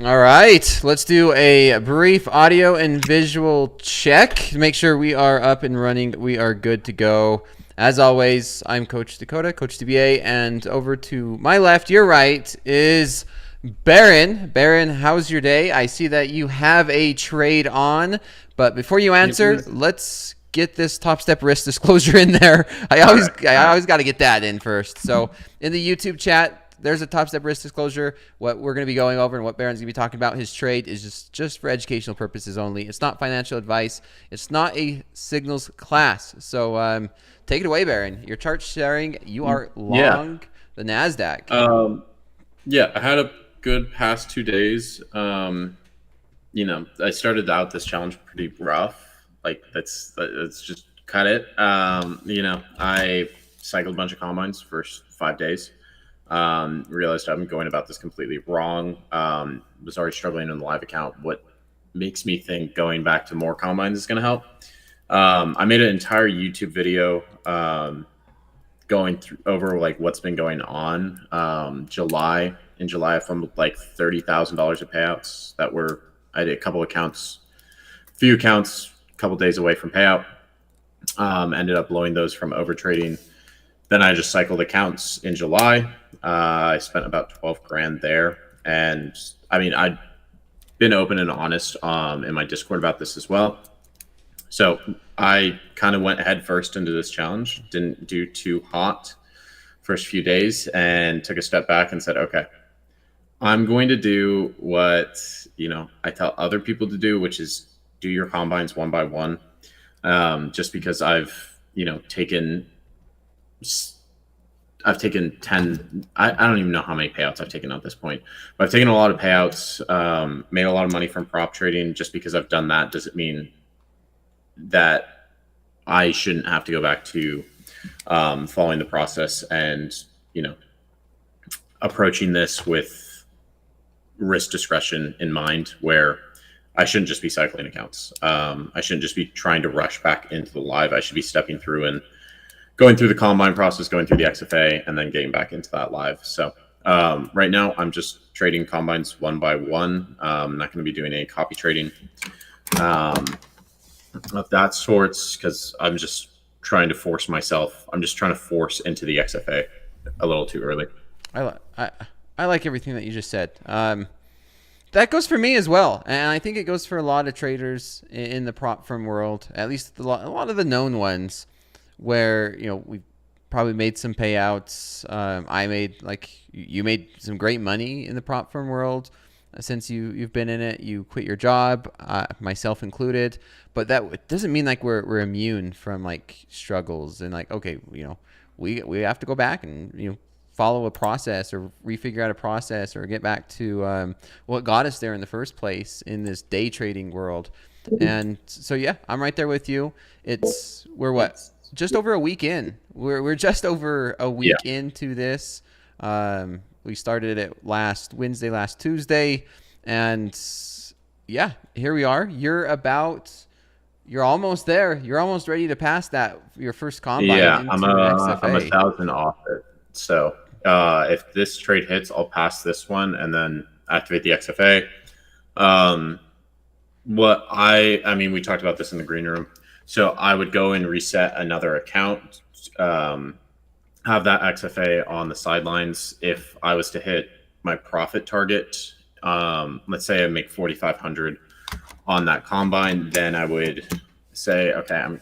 All right, let's do a brief audio and visual check to make sure we are up and running. We are good to go. As always, I'm Coach Dakota, Coach DBA, and over to my left, your right, is Baron. Baron, how's your day? I see that you have a trade on, but before you answer, let's get this top step risk disclosure in there. I always got to get that in first. So in the YouTube chat, there's a top step risk disclosure. What we're going to be going over and what Baron's going to be talking about, his trade, is just for educational purposes only. It's not financial advice. It's not a signals class. So take it away, Baron. Your chart sharing, you are long the Nasdaq. Yeah, I had a good past 2 days. I started out this challenge pretty rough. Like let's just cut it. I cycled a bunch of combines first 5 days. Realized I'm going about this completely wrong. Was already struggling in the live account. What makes me think going back to more combines is going to help? I made an entire YouTube video going through over like what's been going on. In July, I filmed like $30,000 of payouts I did a couple accounts, few accounts, a couple days away from payout. Ended up blowing those from over trading. Then I just cycled accounts in July. I spent about 12 grand there. And I mean, I've been open and honest in my Discord about this as well. So I kind of went head first into this challenge, didn't do too hot first few days, and took a step back and said, okay, I'm going to do what, I tell other people to do, which is do your combines one by one. Just because I've taken 10, I don't even know how many payouts I've taken at this point, but I've taken a lot of payouts, made a lot of money from prop trading. Just because I've done that doesn't mean that I shouldn't have to go back to following the process and, approaching this with risk discretion in mind, where I shouldn't just be cycling accounts. I shouldn't just be trying to rush back into the live. I should be stepping through and going through the combine process, going through the XFA, and then getting back into that live. So right now, I'm just trading combines one by one. I'm not going to be doing any copy trading of that sorts, because I'm just trying to force myself. I'm just trying to force into the XFA a little too early. I like everything that you just said. That goes for me as well, and I think it goes for a lot of traders in the prop firm world, at least a lot of the known ones, where we probably made some payouts. You made some great money in the prop firm world since you've been in it. You quit your job, myself included, but that doesn't mean like we're immune from like struggles and like, okay, we have to go back and follow a process or refigure out a process or get back to what got us there in the first place in this day trading world. And so yeah, I'm right there with you. We're just over a week in. We're just over a week into this. We started it last Wednesday, last Tuesday, and yeah, here we are. You're almost there. You're almost ready to pass your first combine. Yeah, I'm 1,000 off it. So if this trade hits, I'll pass this one and then activate the XFA. We talked about this in the green room. So I would go and reset another account, have that XFA on the sidelines. If I was to hit my profit target, let's say I make 4,500 on that combine, then I would say, okay, I'm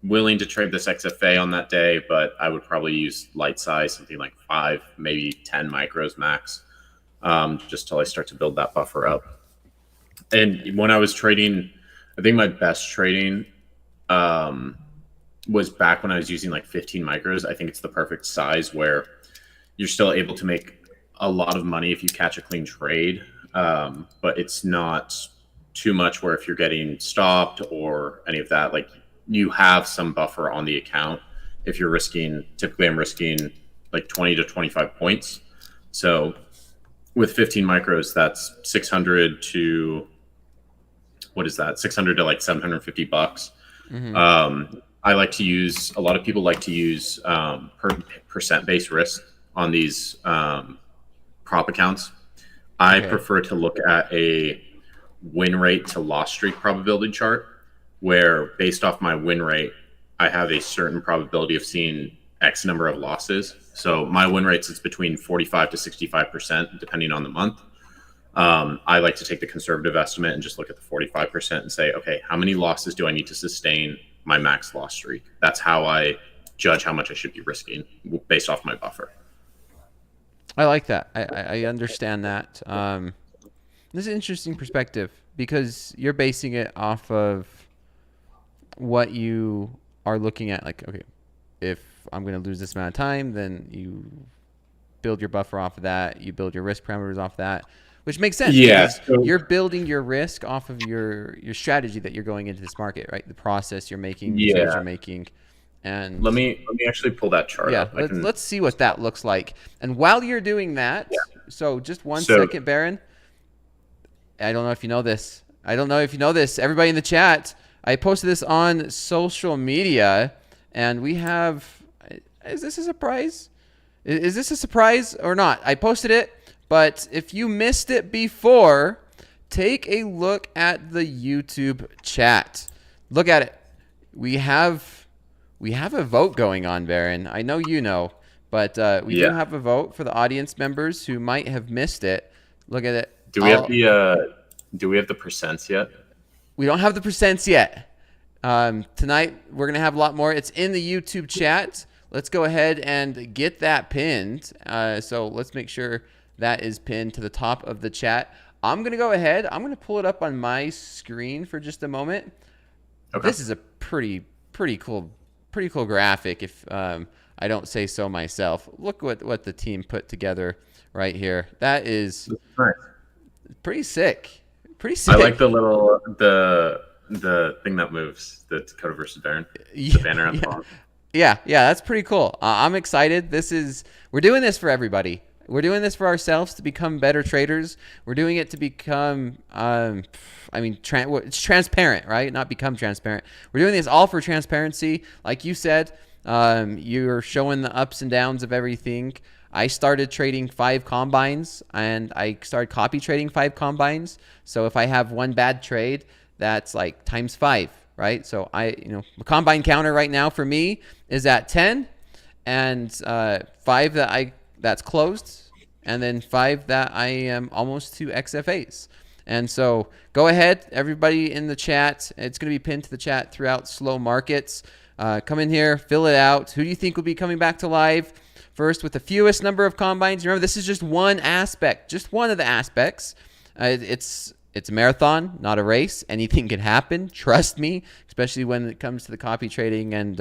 willing to trade this XFA on that day, but I would probably use light size, something like 5, maybe 10 micros max, just till I start to build that buffer up. And when I was trading, I think my best trading was back when I was using like 15 micros. I think it's the perfect size where you're still able to make a lot of money if you catch a clean trade, but it's not too much where if you're getting stopped or any of that, like you have some buffer on the account. If you're typically I'm risking like 20 to 25 points. So with 15 micros, that's 600 to like 750 bucks. Mm-hmm. A lot of people like to use percent based risk on these prop accounts. I Okay. prefer to look at a win rate to loss streak probability chart, where based off my win rate, I have a certain probability of seeing X number of losses. So my win rates is between 45 to 65%, depending on the month. I like to take the conservative estimate and just look at the 45% and say, okay, how many losses do I need to sustain my max loss streak? That's how I judge how much I should be risking based off my buffer. I like that. I understand that. This is an interesting perspective because you're basing it off of what you are looking at. Like, okay, if I'm going to lose this amount of time, then you build your buffer off of that. You build your risk parameters off of that, which makes sense. Yeah, so You're building your risk off of your strategy that you're going into this market, right? The process you're making, the trades yeah. you're making. And Let me actually pull that chart yeah, up. let's see what that looks like. And while you're doing that, so just one So- second, Baron. I don't know if you know this. I don't know if you know this. Everybody in the chat, I posted this on social media, and we have. Is this a surprise? Is this a surprise or not? I posted it, but if you missed it before, take a look at the YouTube chat. Look at it. We have a vote going on, Baron. I know you know, but we do have a vote for the audience members who might have missed it. Look at it. Do we have the percents yet? We don't have the percents yet. Tonight we're gonna have a lot more. It's in the YouTube chat. Let's go ahead and get that pinned. So let's make sure that is pinned to the top of the chat. I'm gonna go ahead. I'm gonna pull it up on my screen for just a moment. Okay. This is a pretty cool graphic, if I don't say so myself. Look what the team put together right here. That is nice. Pretty sick. Pretty sick. I like the thing that moves, the Dakota versus Baron. The banner on the bottom. Yeah, that's pretty cool. I'm excited. We're doing this for everybody. We're doing this for ourselves to become better traders. We're doing it to become, it's transparent, right? Not become transparent. We're doing this all for transparency. Like you said, you're showing the ups and downs of everything. I started trading 5 combines, and I started copy trading 5 combines. So if I have one bad trade, that's like times 5, right? So the combine counter right now for me is at 10, and 5 that's closed, and then 5 that I am almost to XFAs. And so go ahead, everybody in the chat. It's going to be pinned to the chat throughout slow markets. Come in here, fill it out. Who do you think will be coming back to live first with the fewest number of combines? Remember, this is just one aspect, just one of the aspects. It's a marathon, not a race. Anything can happen. Trust me, especially when it comes to the copy trading and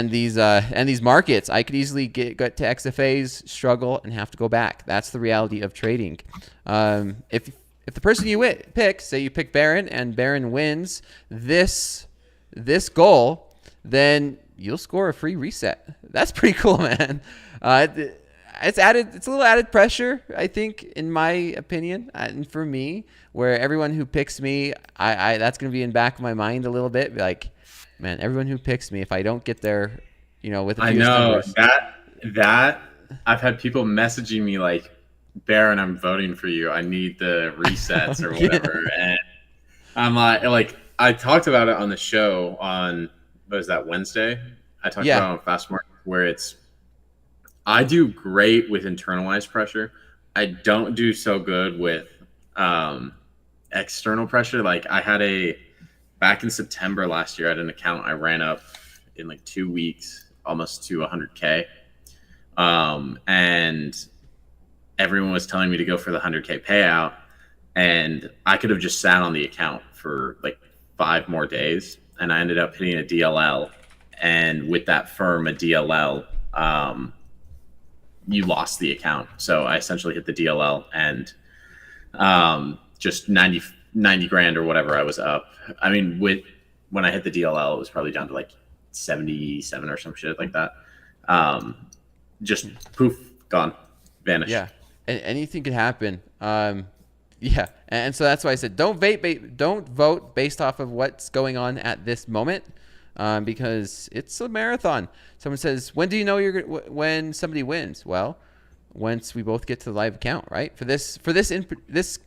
these markets. I could easily get to XFAs, struggle, and have to go back. That's the reality of trading. If the person you pick, say you pick Baron and Baron wins this goal, then you'll score a free reset. That's pretty cool, man. It's a little added pressure, I think, in my opinion, and for me, where everyone who picks me, I that's going to be in back of my mind a little bit. Be like, man, everyone who picks me, if I don't get there, with the fewest numbers. that I've had people messaging me like, Baron, I'm voting for you. I need the resets or whatever, and I'm like, I talked about it on the show on Wednesday. I talked about it on Fast Market, where I do great with internalized pressure. I don't do so good with external pressure. Like back in September last year, I had an account I ran up in like 2 weeks, almost to 100K. And everyone was telling me to go for the 100K payout. And I could have just sat on the account for like 5 more days. And I ended up hitting a DLL. And with that firm, a DLL, you lost the account. So I essentially hit the DLL and just 90 grand or whatever I was up. I mean, when I hit the DLL, it was probably down to like 77 or some shit like that. Just poof, gone, vanished. Yeah, anything could happen. Yeah, and so that's why I said don't vote based off of what's going on at this moment, because it's a marathon. Someone says, when do you know when somebody wins? Well, once we both get to the live account, right? For this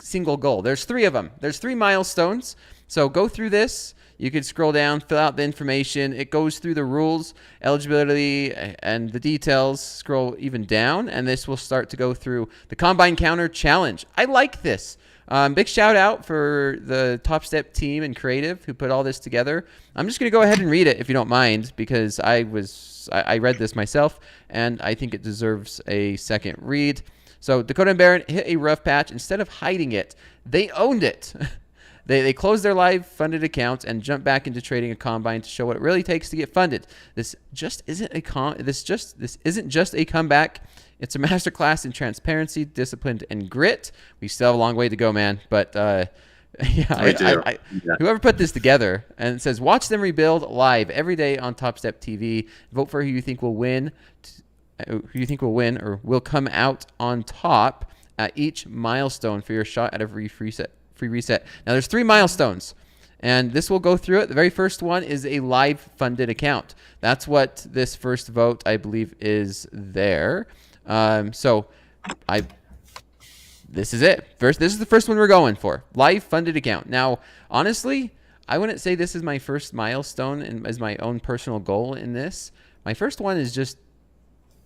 single goal. There's 3 of them. There's 3 milestones. So go through this. You can scroll down, fill out the information. It goes through the rules, eligibility, and the details. Scroll even down, and this will start to go through the Combine Counter Challenge. I like this. Big shout out for the Topstep team and creative who put all this together. I'm just going to go ahead and read it if you don't mind, because I read this myself, and I think it deserves a second read. So Dakota and Barron hit a rough patch. Instead of hiding it, they owned it. They closed their live funded accounts and jumped back into trading a combine to show what it really takes to get funded. This isn't just a comeback. It's a masterclass in transparency, discipline, and grit. We still have a long way to go, man. But whoever put this together, and it says, watch them rebuild live every day on Topstep TV. Vote for who you think will win, or will come out on top at each milestone for your shot at a free reset. Now there's 3 milestones, and this will go through it. The very first one is a live funded account. That's what this first vote, I believe, is there. This is it. This is the first one we're going for. Live funded account. Now, honestly, I wouldn't say this is my first milestone and as my own personal goal in this. My first one is just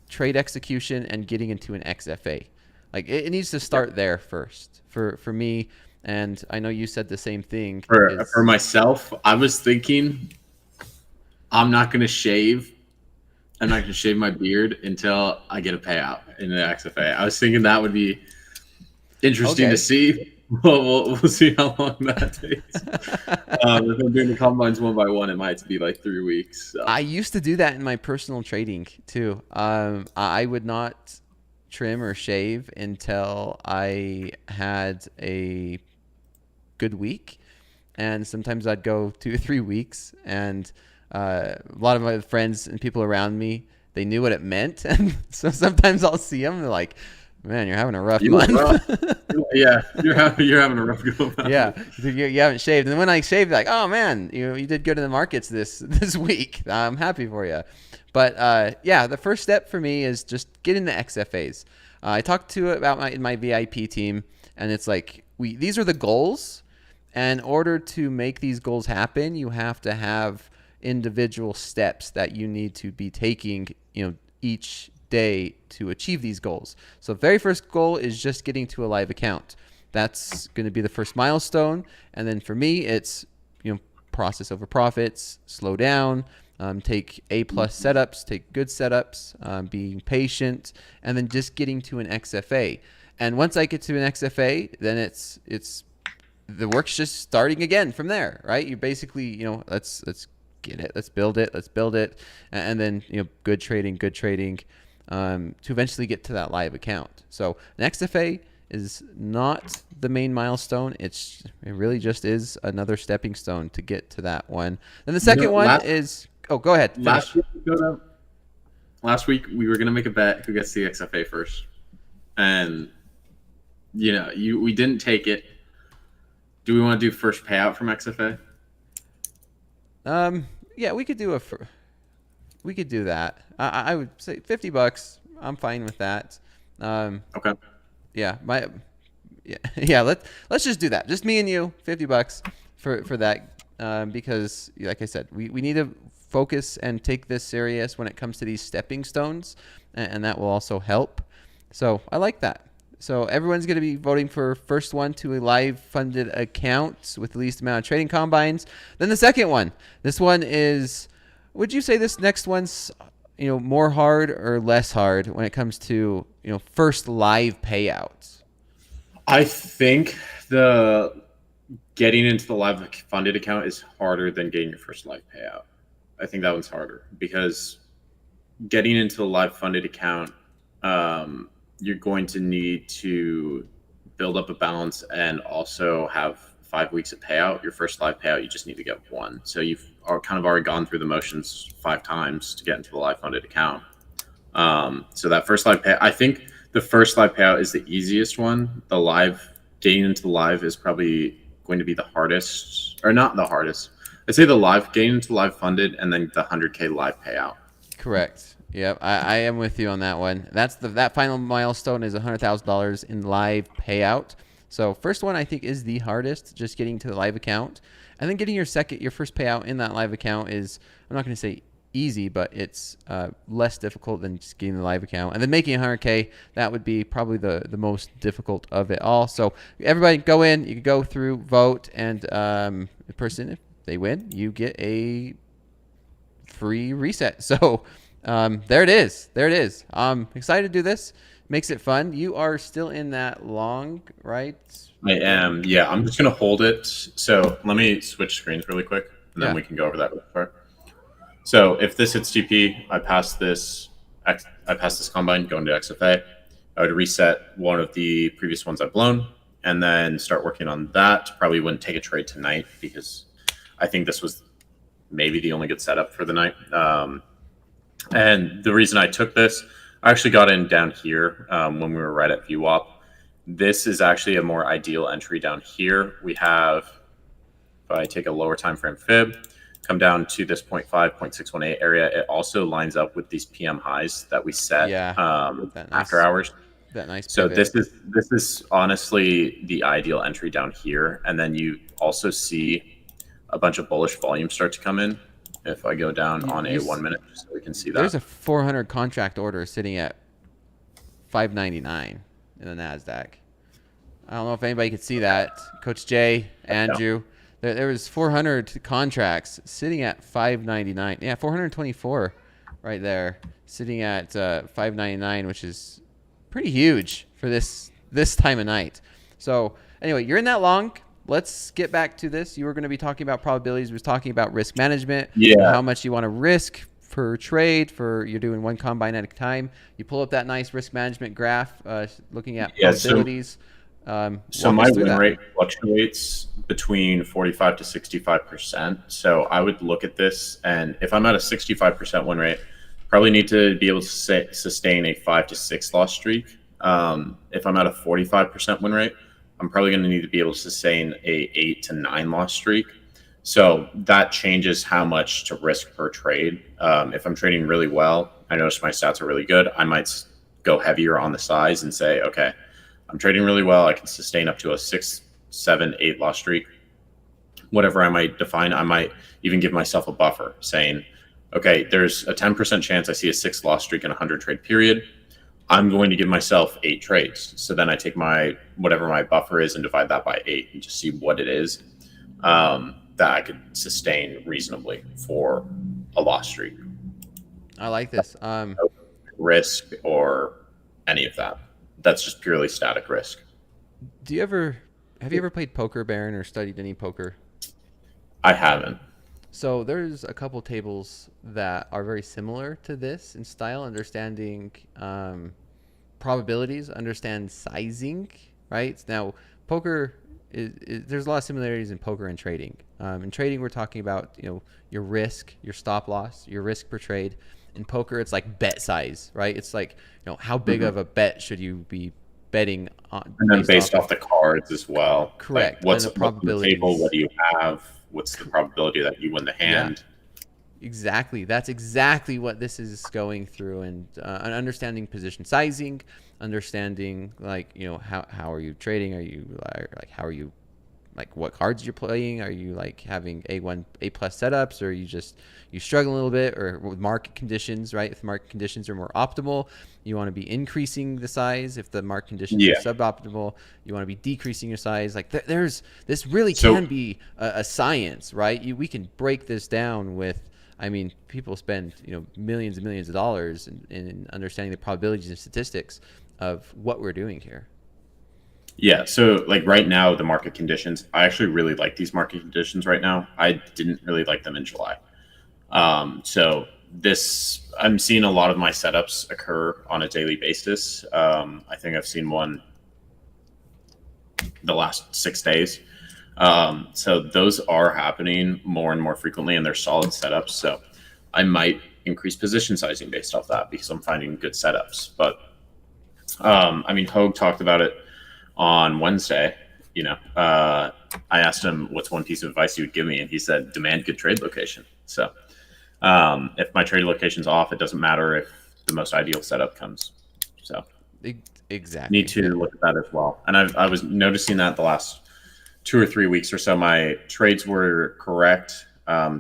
trade execution and getting into an XFA. Like it needs to start there first for me. And I know you said the same thing. For myself, I was thinking I'm not going to shave. I'm not going to shave my beard until I get a payout in the XFA. I was thinking that would be interesting to see. We'll see how long that takes. If I'm doing the combines one by one, it might be like 3 weeks. So. I used to do that in my personal trading too. I would not trim or shave until I had a good week, and sometimes I'd go 2 or 3 weeks, and a lot of my friends and people around me, they knew what it meant, and so sometimes I'll see them, they're like, man, you're having a rough month. Yeah, you're having a rough go. Yeah, you haven't shaved, and when I shaved, like, oh man, you did good in the markets this week. I'm happy for you. But the first step for me is just get into XFAs. I talked about in my VIP team, and it's like these are the goals. And in order to make these goals happen, you have to have individual steps that you need to be taking, each day to achieve these goals. So the very first goal is just getting to a live account. That's going to be the first milestone. And then for me, it's process over profits, slow down, take A+ setups, take good setups, being patient, and then just getting to an XFA. And once I get to an XFA, then it's the work's just starting again from there, right? You basically, let's get it, let's build it, and then good trading, to eventually get to that live account. So an XFA is not the main milestone. It really just is another stepping stone to get to that one. Then the second one is go ahead. Last week we were gonna make a bet who gets the XFA first, and we didn't take it. Do we want to do first payout from XFA? Yeah, we could do that. I would say $50. I'm fine with that. Okay. Yeah, let's just do that. Just me and you, $50 for that. Because like I said, we need to focus and take this serious when it comes to these stepping stones, and that will also help. So I like that. So everyone's going to be voting for first one to a live funded account with the least amount of trading combines. Then the second one. This one is, would you say this next one's more hard or less hard when it comes to first live payouts? I think the getting into the live funded account is harder than getting your first live payout. I think that one's harder because getting into the live funded account, you're going to need to build up a balance and also have 5 weeks of payout. Your first live payout, you just need to get one. So you've kind of already gone through the motions 5 times to get into the live funded account. So that first live payout, I think the first live payout is the easiest one. The live, getting into the live is probably going to be the hardest, or not the hardest. I'd say the live, getting into live funded, and then the 100K live payout. Correct. Yep, I am with you on that one. That final milestone is $100,000 in live payout. So first one I think is the hardest, just getting to the live account, and then getting your first payout in that live account is, I'm not going to say easy, but it's less difficult than just getting the live account. And then making 100K, that would be probably the most difficult of it all. So everybody go in, you can go through, vote, and the person, if they win, you get a free reset. So there it is. There it is. I'm excited to do this. Makes it fun. You are still in that long, right? I am. Yeah, I'm just going to hold it. So let me switch screens really quick, and then we can go over that real quick. So if this hits TP, I pass this combine, go into XFA. I would reset one of the previous ones I've blown, and then start working on that. Probably wouldn't take a trade tonight because I think this was maybe the only good setup for the night. And the reason I took this, I actually got in down here when we were right at VWAP. This is actually a more ideal entry down here. We have, if I take a lower time frame fib, come down to this 0.5, 0.618 area, it also lines up with these PM highs that we set after hours. That nice so pivot. this is honestly the ideal entry down here. And then you also see a bunch of bullish volume start to come in. If I go down on a 1 minute, just so we can see that. There's a 400 contract order sitting at 599 in the Nasdaq. I don't know if anybody could see that. Coach Jay, Andrew, there was 400 contracts sitting at 599. Yeah, 424 right there, sitting at 599, which is pretty huge for this time of night. So anyway, you're in that long. Let's get back to this. You were going to be talking about probabilities. We was talking about risk management. Yeah. How much you want to risk per trade you're doing one combine at a time. You pull up that nice risk management graph, looking at probabilities. So my win rate fluctuates between 45 to 65%. So I would look at this, and if I'm at a 65% win rate, probably need to be able to sustain a 5 to 6 loss streak. If I'm at a 45% win rate, I'm probably going to need to be able to sustain a 8 to 9 loss streak. So that changes how much to risk per trade. If I'm trading really well, I notice my stats are really good, I might go heavier on the size and say, okay, I'm trading really well, I can sustain up to a 6, 7, 8 loss streak. Whatever I might define, I might even give myself a buffer saying, okay, there's a 10% chance I see a 6 loss streak in a 100 trade period. I'm going to give myself 8 trades. So then I take whatever my buffer is and divide that by 8 and just see what it is that I could sustain reasonably for a loss streak. I like this. No risk or any of that. That's just purely static risk. Have you ever played poker, Baron, or studied any poker? I haven't. So there's a couple tables that are very similar to this in style, understanding probabilities, understand sizing, right? Now, poker there's a lot of similarities in poker and trading. In trading, we're talking about your risk, your stop loss, your risk per trade. In poker, it's like bet size, right? It's like how big of a bet should you be betting on? And then based off the cards as well. Correct. Like what's the table? What do you have? What's the probability that you win the hand? Yeah, exactly. That's exactly what this is going through, and understanding position sizing, understanding how are you trading? Are you how are you what cards you're playing? Are you having A+ setups, or are you struggle a little bit, or with market conditions, right? If market conditions are more optimal, you want to be increasing the size. If the market conditions are suboptimal, you want to be decreasing your size. This really can be a science, right? We can break this down with, people spend millions and millions of dollars in understanding the probabilities and statistics of what we're doing here. Yeah, so right now, the market conditions, I actually really like these market conditions right now. I didn't really like them in July. So I'm seeing a lot of my setups occur on a daily basis. I think I've seen one the last 6 days. So those are happening more and more frequently, and they're solid setups. So I might increase position sizing based off that because I'm finding good setups. But Hoag talked about it on Wednesday. I asked him what's one piece of advice he would give me, and he said demand good trade location. So If my trade location's off, it doesn't matter if the most ideal setup comes. So Exactly. need to look at that as well. And I was noticing that the last 2 or 3 weeks or so, my trades were correct.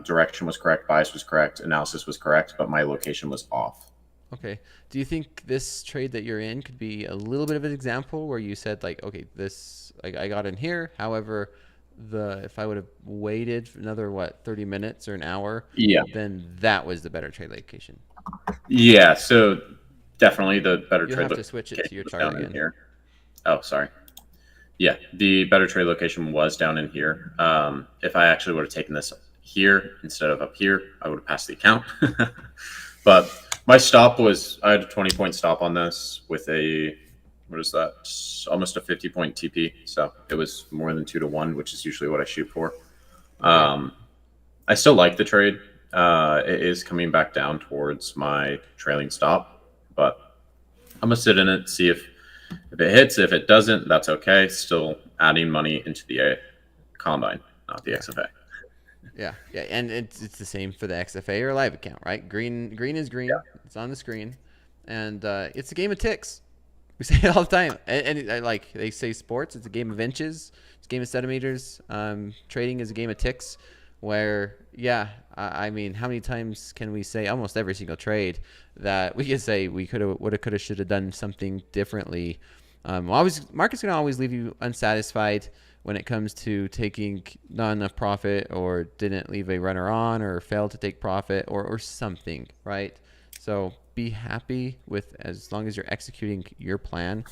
Direction was correct. Bias was correct. Analysis was correct, but my location was off. Okay. Do you think this trade that you're in could be a little bit of an example where you said like, okay, this I got in here. However, if I would have waited for another 30 minutes or an hour, Yeah. then that was the better trade location. Yeah. So definitely the better You trade have to switch it to your chart down again. in here. Oh, sorry. Yeah, the better trade location was down in here. If I actually would have taken this here instead of up here, I would have passed the account. But my stop was, I had a 20-point stop on this with a, what is that? Almost a 50-point TP. So it was more than 2-to-1, which is usually what I shoot for. I still like the trade. It is coming back down towards my trailing stop, but I'm going to sit in it, see if it hits. If it doesn't, that's okay. Still adding money into the combine, not the XFA. Yeah, and it's the same for the XFA or live account, right? Green is green. Yeah. It's on the screen, and it's a game of ticks. We say it all the time, and like they say, sports. It's a game of inches. It's a game of centimeters. Trading is a game of ticks. Where I mean, how many times can we say almost every single trade that we could say we could have, should have done something differently? Market's gonna always leave you unsatisfied when it comes to taking not enough profit or didn't leave a runner on or failed to take profit or something, right? So be happy with as long as you're executing your plan.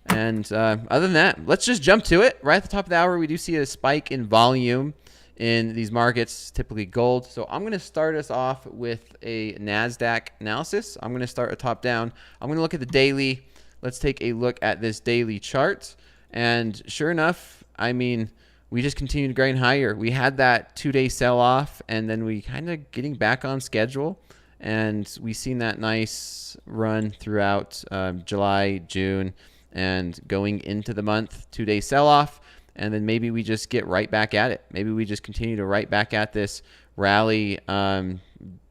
And other than that, let's just jump to it. Right at the top of the hour, we do see a spike in volume in these markets, typically gold. So I'm going to start us off with a Nasdaq analysis. I'm going to start a top down. I'm going to look at the daily. Let's take a look at this daily chart. And sure enough, I mean, we just continue to grind higher. We had that 2-day sell off, and then we kind of getting back on schedule. And we've seen that nice run throughout July, June, and going into the month, 2-day sell off. And then maybe we just get right back at it. Maybe we just continue to right back at this rally.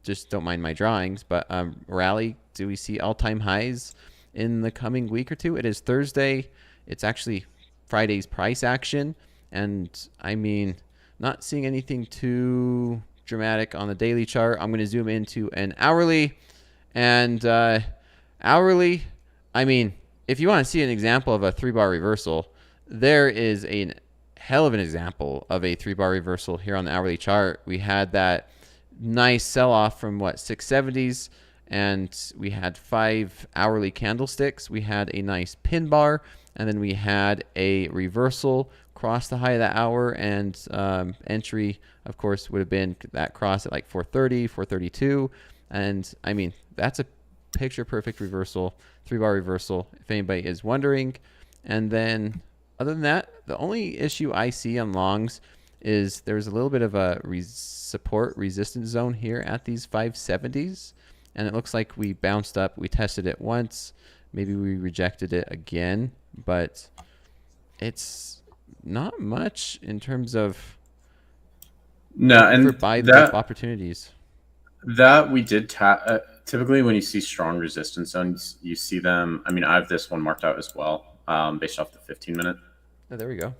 Just don't mind my drawings, but rally. Do we see all-time highs in the coming week or two? It is Thursday. It's actually Friday's price action. And I mean, not seeing anything too dramatic on the daily chart. I'm going to zoom into an hourly. And hourly, I mean, if you want to see an example of a 3-bar reversal, there is a hell of an example of a 3-bar reversal here on the hourly chart. We had that nice sell-off from 670s, and we had 5 hourly candlesticks. We had a nice pin bar, and then we had a reversal cross the high of the hour, and entry, of course, would have been that cross at 430, 432. And I mean, that's a picture-perfect reversal, 3-bar reversal, if anybody is wondering. And then other than that, the only issue I see on longs is there's a little bit of a support resistance zone here at these 570s. And it looks like we bounced up. We tested it once. Maybe we rejected it again. But it's not much in terms of buy opportunities. That we did typically when you see strong resistance zones, you see them. I mean, I have this one marked out as well. Based off the 15-minute. Oh, there we go.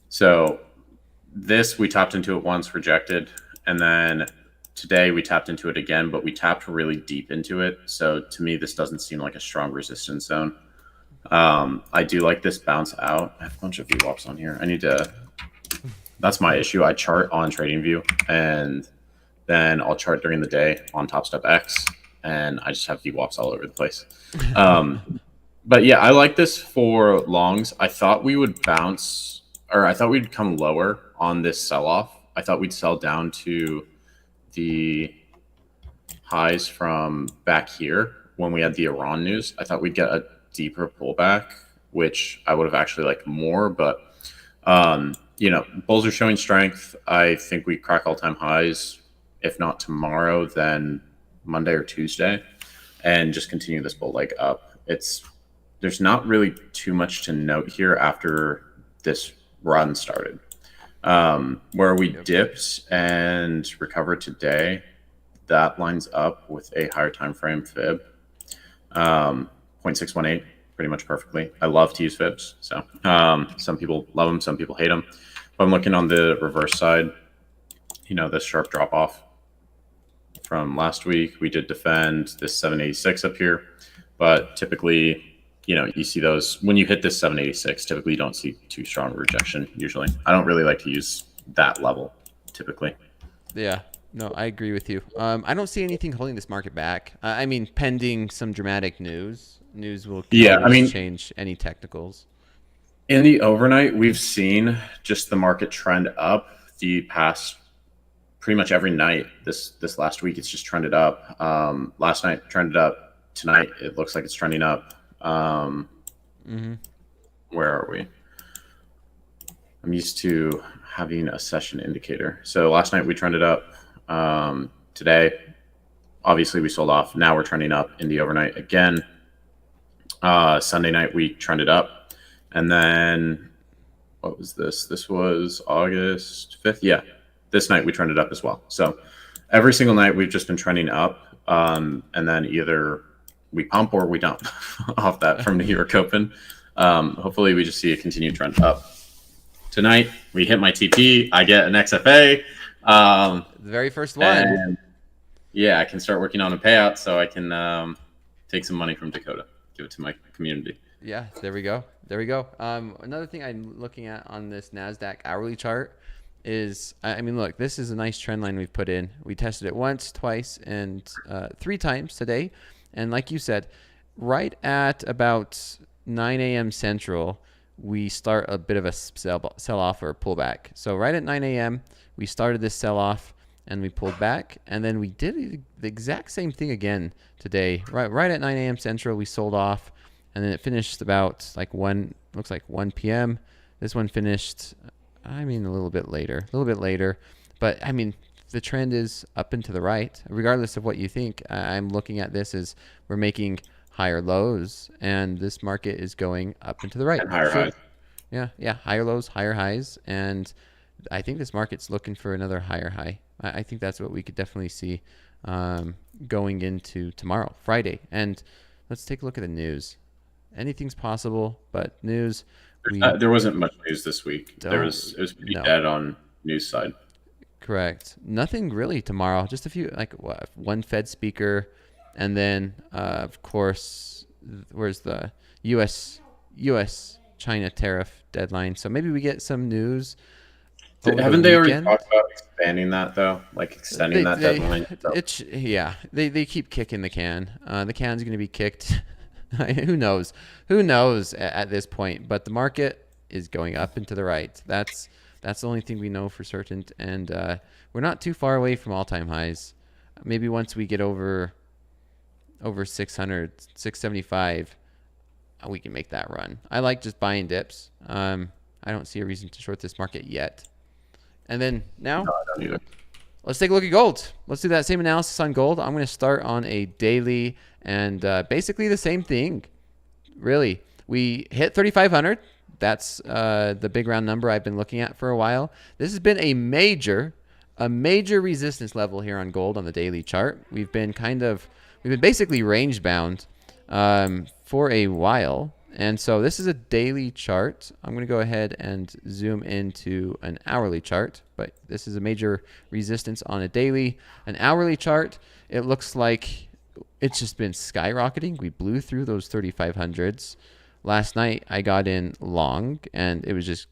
So this, we tapped into it once, rejected. And then today we tapped into it again, but we tapped really deep into it. So to me, this doesn't seem like a strong resistance zone. I do like this bounce out. I have a bunch of VWAPs on here. I need to, that's my issue. I chart on TradingView, and then I'll chart during the day on Topstep X, and I just have VWAPs all over the place. But yeah, I like this for longs. I thought we would bounce, or I thought we'd come lower on this sell-off. I thought we'd sell down to the highs from back here when we had the Iran news. I thought we'd get a deeper pullback, which I would have actually liked more. But, you know, bulls are showing strength. I think we crack all-time highs. If not tomorrow, then Monday or Tuesday, and just continue this bull leg up. There's not really too much to note here after this run started. Where we dipped and recovered today, that lines up with a higher time frame fib. 0.618, pretty much perfectly. I love to use fibs. So some people love them, some people hate them. But I'm looking on the reverse side, this sharp drop off from last week. We did defend this 786 up here, but typically, you see those when you hit this 786, typically you don't see too strong rejection usually. I don't really like to use that level typically. Yeah. No, I agree with you. I don't see anything holding this market back. I mean, pending some dramatic news. News will always change any technicals. In the overnight, we've seen just the market trend up the past pretty much every night. This last week, it's just trended up. Last night trended up. Tonight, it looks like it's trending up. Where are we? I'm used to having a session indicator. So last night we trended up. Today, obviously we sold off. Now we're trending up in the overnight again. Sunday night we trended up, and then what was this? This was August 5th. Yeah, this night we trended up as well. So every single night we've just been trending up, and then either we pump or we dump off that from New York Open. Hopefully we just see a continued trend up. Tonight we hit my TP. I get an XFA. The very first one. And yeah, I can start working on a payout so I can take some money from Dakota, give it to my community. Yeah, there we go. There we go. Another thing I'm looking at on this Nasdaq hourly chart is, I mean, look, this is a nice trend line we've put in. We tested it once, twice, and 3 times today. And like you said, right at about 9 a.m. Central, we start a bit of a sell-off or pullback. So right at 9 a.m., we started this sell-off and we pulled back. And then we did the exact same thing again today. Right at 9 a.m. Central, we sold off. And then it finished about like 1 p.m. This one finished, I mean, a little bit later. But I mean, the trend is up and to the right. Regardless of what you think, I'm looking at this as we're making higher lows, and this market is going up and to the right. And higher highs. Yeah, higher lows, higher highs, and I think this market's looking for another higher high. I think that's what we could definitely see going into tomorrow, Friday. And let's take a look at the news. Anything's possible, but news. There wasn't much news this week. It was pretty dead on news side. Correct. Nothing really tomorrow. Just a few, like one Fed speaker, and then of course, where's the U.S. China tariff deadline? So maybe we get some news. Haven't they already talked about expanding that though? Like extending that deadline? They keep kicking the can. The can's going to be kicked. Who knows? Who knows at this point? But the market is going up and to the right. That's the only thing we know for certain. And we're not too far away from all-time highs. Maybe once we get over 600, 675, we can make that run. I like just buying dips. I don't see a reason to short this market yet. And then now, no, I don't either. Let's take a look at gold. Let's do that same analysis on gold. I'm going to start on a daily and basically the same thing. Really, we hit 3,500. That's the big round number I've been looking at for a while. This has been a major resistance level here on gold on the daily chart. We've been basically range bound for a while. And so this is a daily chart. I'm going to go ahead and zoom into an hourly chart, but this is a major resistance on a daily. An hourly chart, it looks like it's just been skyrocketing. We blew through those 3,500s. Last night I got in long and it was just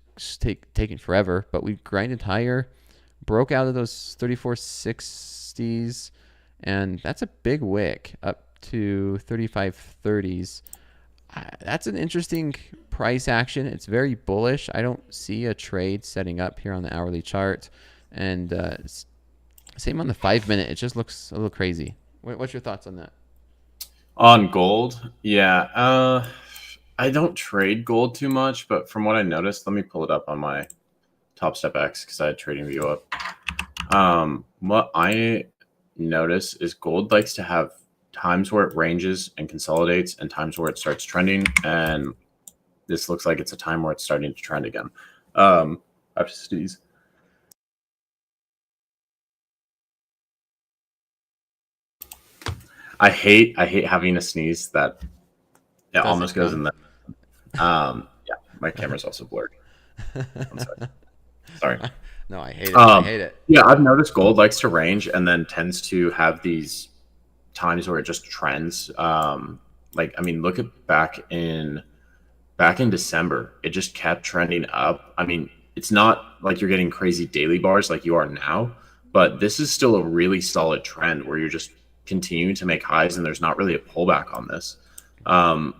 taking forever, but we grinded higher, broke out of those 3460s, and that's a big wick up to 3530s. That's an interesting price action. It's very bullish. I don't see a trade setting up here on the hourly chart. And same on the 5-minute. It just looks a little crazy. What's your thoughts on that? On gold? Yeah. I don't trade gold too much, but from what I noticed, let me pull it up on my Topstep X because I had trading view up. What I notice is gold likes to have times where it ranges and consolidates and times where it starts trending, and this looks like it's a time where it's starting to trend again. I have to sneeze. I hate having a sneeze that it Doesn't almost goes come. in the. Yeah, my camera's also blurred. One sec. Sorry. No, I hate it. I hate it. Yeah, I've noticed gold likes to range and then tends to have these times where it just trends. Like, I mean, look at back in December, it just kept trending up. I mean, it's not like you're getting crazy daily bars like you are now, but this is still a really solid trend where you're just continuing to make highs and there's not really a pullback on this.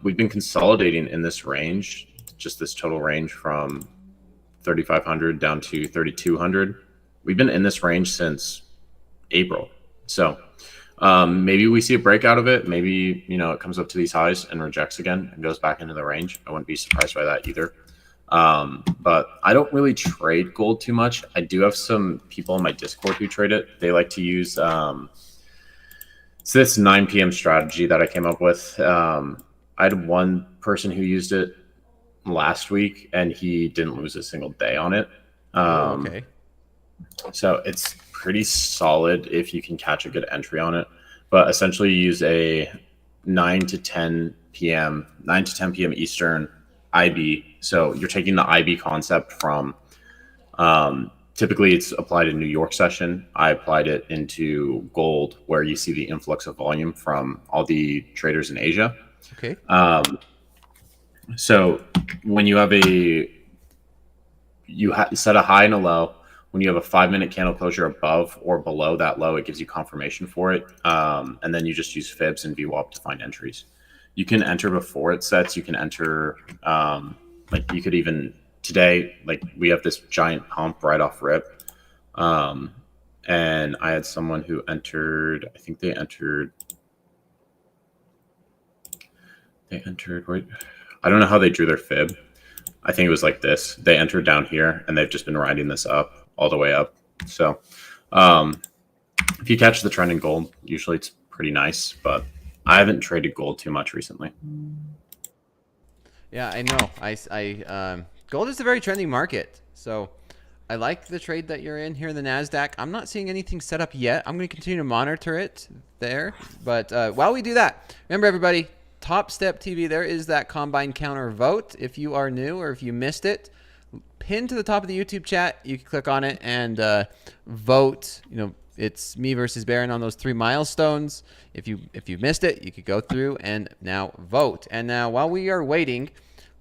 We've been consolidating in this range, just this total range from 3,500 down to 3,200. We've been in this range since April. So maybe we see a breakout of it. Maybe, it comes up to these highs and rejects again and goes back into the range. I wouldn't be surprised by that either. But I don't really trade gold too much. I do have some people in my Discord who trade it. They like to use so this 9 p.m. strategy that I came up with. I had one person who used it last week and he didn't lose a single day on it. Okay. So it's pretty solid if you can catch a good entry on it. But essentially you use a 9 to 10 p.m. Eastern IB. So you're taking the IB concept from typically it's applied in New York session. I applied it into gold where you see the influx of volume from all the traders in Asia. Okay. So when you have set a high and a low. When you have a 5-minute candle closure above or below that low, it gives you confirmation for it. And then you just use fibs and VWAP to find entries. You can enter before it sets. You can enter, like you could even today, like we have this giant pump right off rip. And I had someone who entered, I think they entered, wait, I don't know how they drew their fib. I think it was like this. They entered down here and they've just been riding this up all the way up. So if you catch the trend in gold, usually it's pretty nice, but I haven't traded gold too much recently. Yeah, I know. Gold is a very trending market. So I like the trade that you're in here in the Nasdaq. I'm not seeing anything set up yet. I'm going to continue to monitor it there. But while we do that, remember everybody, Topstep TV, there is that combine counter vote. If you are new or if you missed it, pinned to the top of the YouTube chat, you can click on it and vote. It's me versus Baron on those 3 milestones. If you missed it, you could go through and now vote. And now while we are waiting,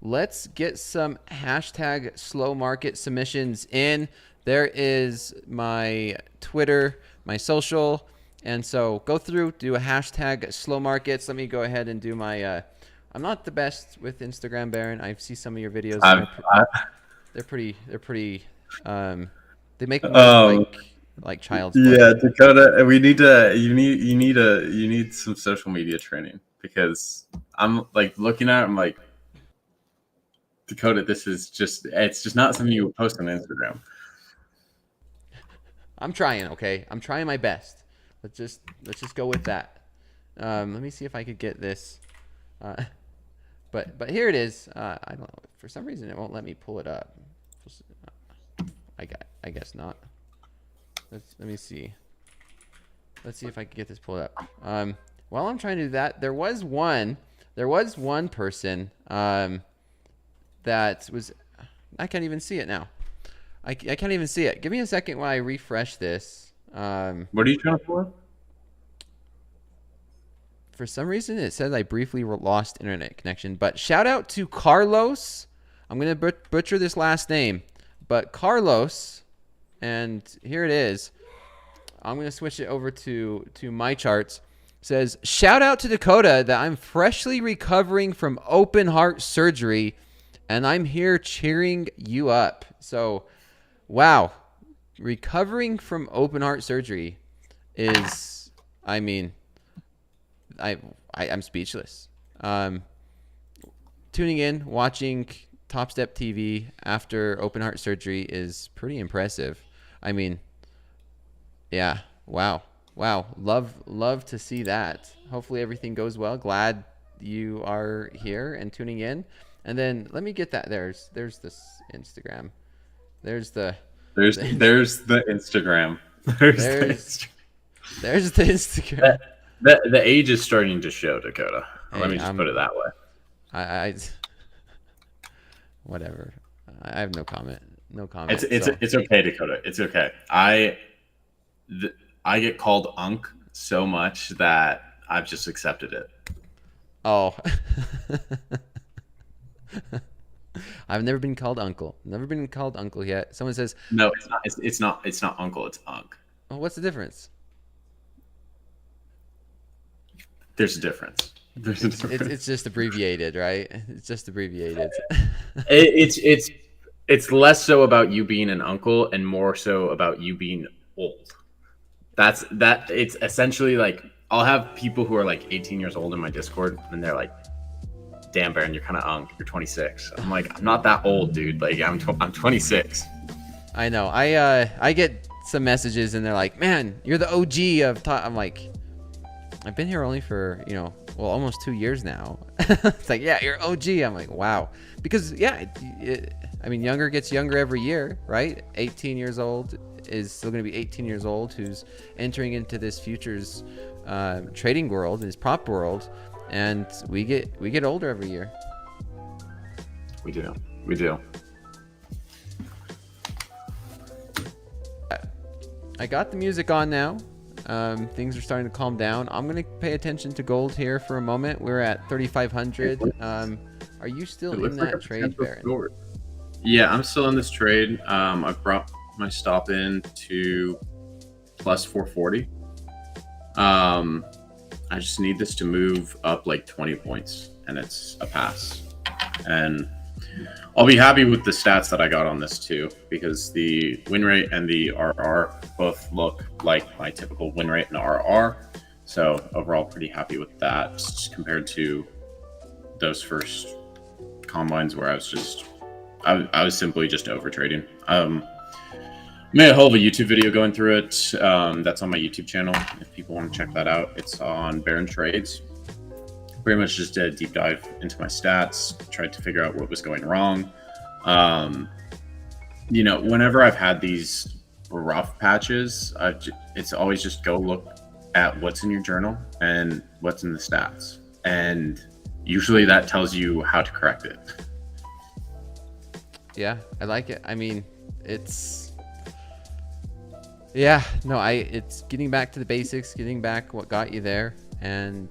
let's get some hashtag slow market submissions in. There is my Twitter, my social. And so go through, do a hashtag slow markets. Let me go ahead and do my, I'm not the best with Instagram, Baron. I see some of your videos. They're pretty, they make me look like child's play. Yeah, Dakota, you need some social media training because I'm like looking at it, I'm like, Dakota, it's just not something you would post on Instagram. I'm trying, okay? I'm trying my best. Let's just go with that. Let me see if I could get this. But here it is. I don't know. For some reason, it won't let me pull it up. I guess not. Let me see. Let's see if I can get this pulled up. While I'm trying to do that, there was one person that was. I can't even see it now. I can't even see it. Give me a second while I refresh this. What are you trying for? For some reason, it says I briefly lost internet connection. But shout out to Carlos. I'm going to butcher this last name. But Carlos, and here it is. I'm going to switch it over to my charts. It says, shout out to Dakota that I'm freshly recovering from open heart surgery, and I'm here cheering you up. So, wow. Recovering from open heart surgery is, I mean, I'm speechless. Tuning in, watching Topstep TV after open heart surgery is pretty impressive. I mean, yeah, wow. Love to see that. Hopefully everything goes well. Glad you are here and tuning in. And then let me get that. There's this Instagram. There's the Instagram. There's the Instagram. The age is starting to show, Dakota. Let Hey, me just put it that way. I whatever. I have no comment. No comment. It's okay, Dakota. It's okay. I get called Unk so much that I've just accepted it. Oh. I've never been called uncle. Never been called uncle yet. Someone says, No, it's not. It's not Uncle. It's Unk. "Oh, what's the difference?" There's a difference. There's a difference. It's just abbreviated, right? It's just abbreviated. It's less so about you being an uncle and more so about you being old. It's essentially like I'll have people who are like 18 years old in my Discord and they're like, "Damn, Baron, you're kind of unk. You're 26." I'm like, I'm not that old, dude. Like I'm 26. I know. I get some messages and they're like, "Man, you're the OG of." I'm like, I've been here only for almost 2 years now. It's like, yeah, you're OG. I'm like, wow, because yeah, I mean, younger gets younger every year, right? 18 years old is still going to be 18 years old, who's entering into this futures trading world, this prop world, and we get older every year. We do. I got the music on now. Things are starting to calm down. I'm going to pay attention to gold here for a moment. We're at 3,500. Are you still in that trade, Baron? Yeah, I'm still in this trade. I've brought my stop in to plus 440. I just need this to move up like 20 points, and it's a pass. And I'll be happy with the stats that I got on this too, because the win rate and the RR both look like my typical win rate and RR. So overall, pretty happy with that compared to those first combines where I was simply just over trading. Made a whole of a YouTube video going through it. That's on my YouTube channel. If people want to check that out, it's on Baron Trades. Pretty much just did a deep dive into my stats, tried to figure out what was going wrong. Whenever I've had these rough patches, it's always just go look at what's in your journal and what's in the stats. And usually that tells you how to correct it. Yeah, I like it. I mean, it's getting back to the basics, getting back what got you there, and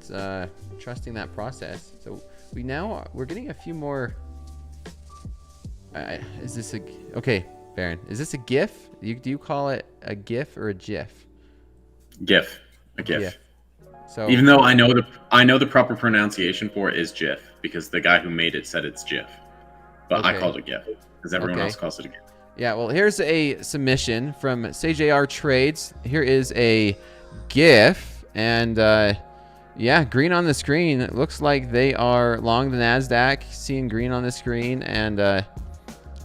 trusting that process. So we're getting a few more. Is this okay, Baron? Is this a GIF? Do you call it a GIF or a GIF? GIF, a GIF. So even though I know the proper pronunciation for it is GIF, because the guy who made it said it's GIF, but okay. I called it GIF because everyone else calls it a GIF. Yeah, well, here's a submission from CJR Trades. Here is a GIF, and green on the screen. It looks like they are long the Nasdaq, seeing green on the screen, and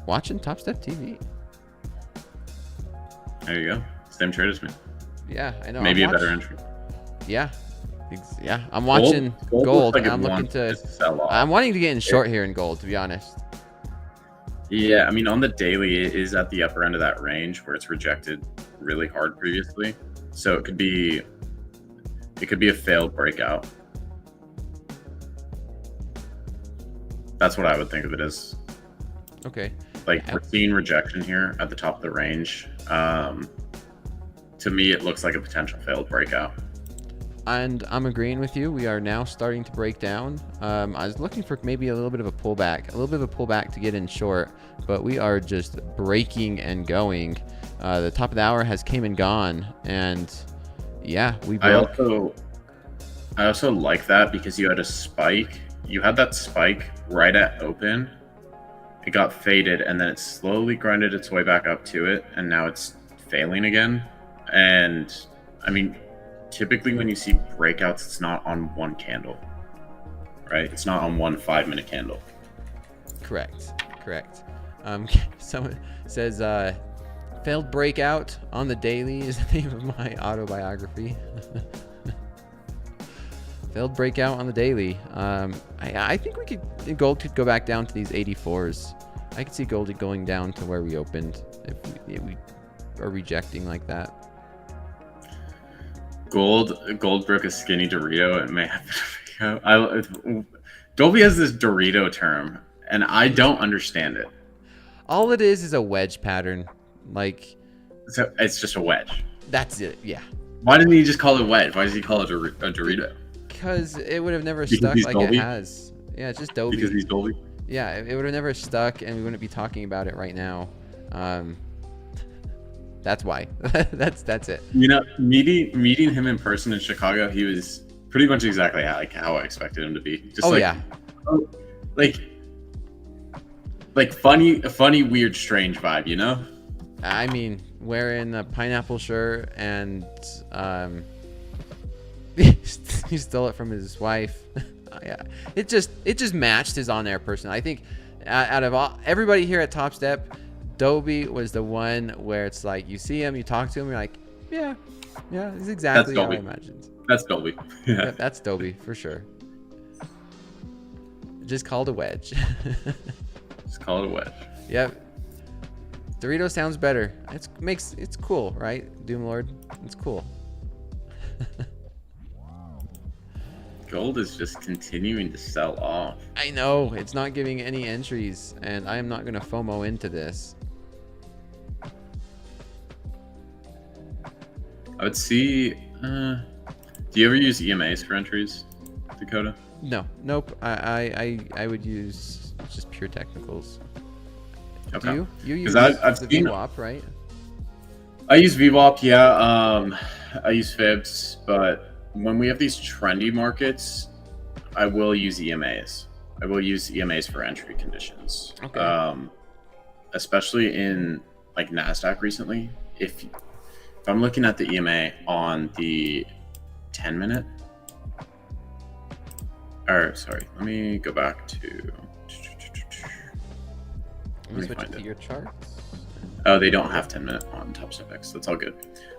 watching TopstepTV. There you go. Same trade as me. Yeah, I know. Maybe a better entry. Yeah. Yeah, I'm watching gold. Like I'm looking to sell off. I'm wanting to get in short here in gold, to be honest. Yeah, I mean, on the daily, it is at the upper end of that range where it's rejected really hard previously. So it could be a failed breakout. That's what I would think of it as. Okay. Like, we're seeing rejection here at the top of the range. To me, it looks like a potential failed breakout. And I'm agreeing with you. We are now starting to break down. I was looking for maybe a little bit of a pullback to get in short, but we are just breaking and going. The top of the hour has came and gone, and yeah, we broke. I also like that because you had a spike. You had that spike right at open. It got faded, and then it slowly grinded its way back up to it, and now it's failing again. And I mean, typically when you see breakouts, it's not on one candle, right? It's not on one 5-minute candle. Correct. Someone says failed breakout on the daily is the name of my autobiography. Failed breakout on the daily. I think gold could go back down to these 84s. I could see gold going down to where we opened if we are rejecting like that. Gold broke a skinny Dorito. It may have been a video. Dolby has this Dorito term, and I don't understand it. All it is a wedge pattern. Like, So it's just a wedge. that's it. Yeah. Why didn't he just call it wedge? Why does he call it a Dorito? Because it would have never Because stuck he's like Dolby? it has. Yeah, it's just Dolby. Because he's Dolby. Yeah, it would have never stuck, and we wouldn't be talking about it right now. That's why. that's it. You know, meeting him in person in Chicago, he was pretty much exactly how I expected him to be. Just like funny, weird, strange vibe, you know? I mean, wearing a pineapple shirt and he stole it from his wife. Yeah, it just matched his on-air person. I think out of everybody here at Topstep, Dobie was the one where it's like you see him, you talk to him, you're like, yeah, it's exactly how I imagined. That's Dolby. Yeah, that's Dobie for sure. Just called a wedge. Just call it a wedge. Yep. Dorito sounds better. It's cool, right? Doomlord, it's cool. Gold is just continuing to sell off. I know it's not giving any entries, and I am not going to FOMO into this. I would see. Do you ever use EMAs for entries, Dakota? No, nope. I would use just pure technicals. Okay. Do you use I've the seen VWAP, right? I use VWAP, yeah. I use fibs, but when we have these trendy markets, I will use EMAs. I will use EMAs for entry conditions. Okay. Especially in like Nasdaq recently. If I'm looking at the EMA on the 10-minute, or sorry, let me go back to. Let me switch it to your charts. Oh, they don't have 10-minute on Topstep X. That's all good.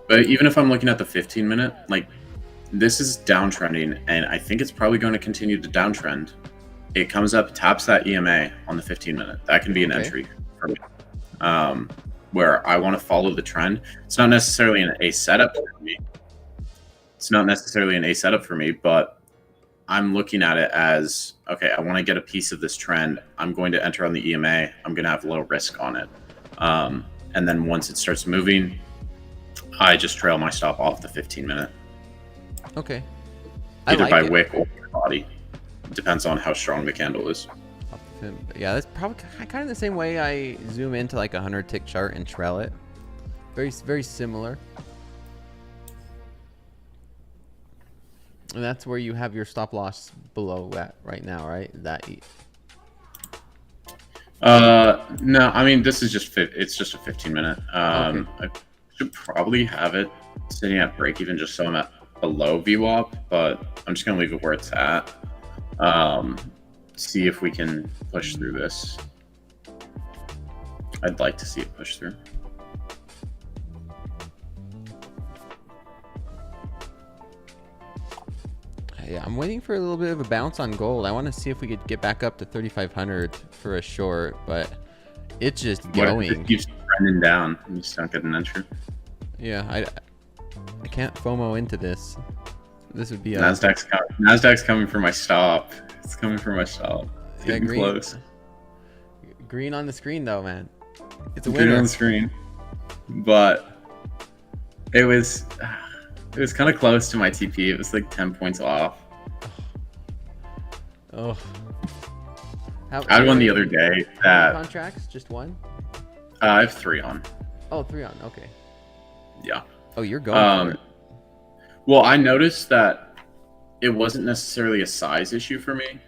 But even if I'm looking at the 15-minute, like this is downtrending, and I think it's probably going to continue to downtrend. It comes up, taps that EMA on the 15-minute. That can be an entry for me. Where I want to follow the trend. It's not necessarily an A setup for me. But I'm looking at it as, okay, I want to get a piece of this trend. I'm going to enter on the EMA. I'm going to have low risk on it. And then once it starts moving, I just trail my stop off the 15-minute. Okay. Either by wick or body. It depends on how strong the candle is. Yeah, that's probably kind of the same way I zoom into like a 100-tick chart and trail it. Very, very similar. And that's where you have your stop loss below that right now, right? No, I mean, this is just it's just a 15-minute. I should probably have it sitting at break even just so I'm at below VWAP, but I'm just gonna leave it where it's at. See if we can push through this. I'd like to see it push through. Yeah, I'm waiting for a little bit of a bounce on gold. I want to see if we could get back up to 3,500 for a short, but it's just going. What if it keeps trending down and you just don't get an entry? Yeah, I can't FOMO into this. This would be Nasdaq's coming for my stop. It's coming for my stop. It's getting close. Green on the screen though, man. It's a winner. Green on the screen, but it was kind of close to my TP. It was like 10 points off. Oh. I had one the other day. Contracts? Just one? I have 3 on. Oh, 3 on. Okay. Yeah. Oh, you're going for it. Well, I noticed that it wasn't necessarily a size issue for me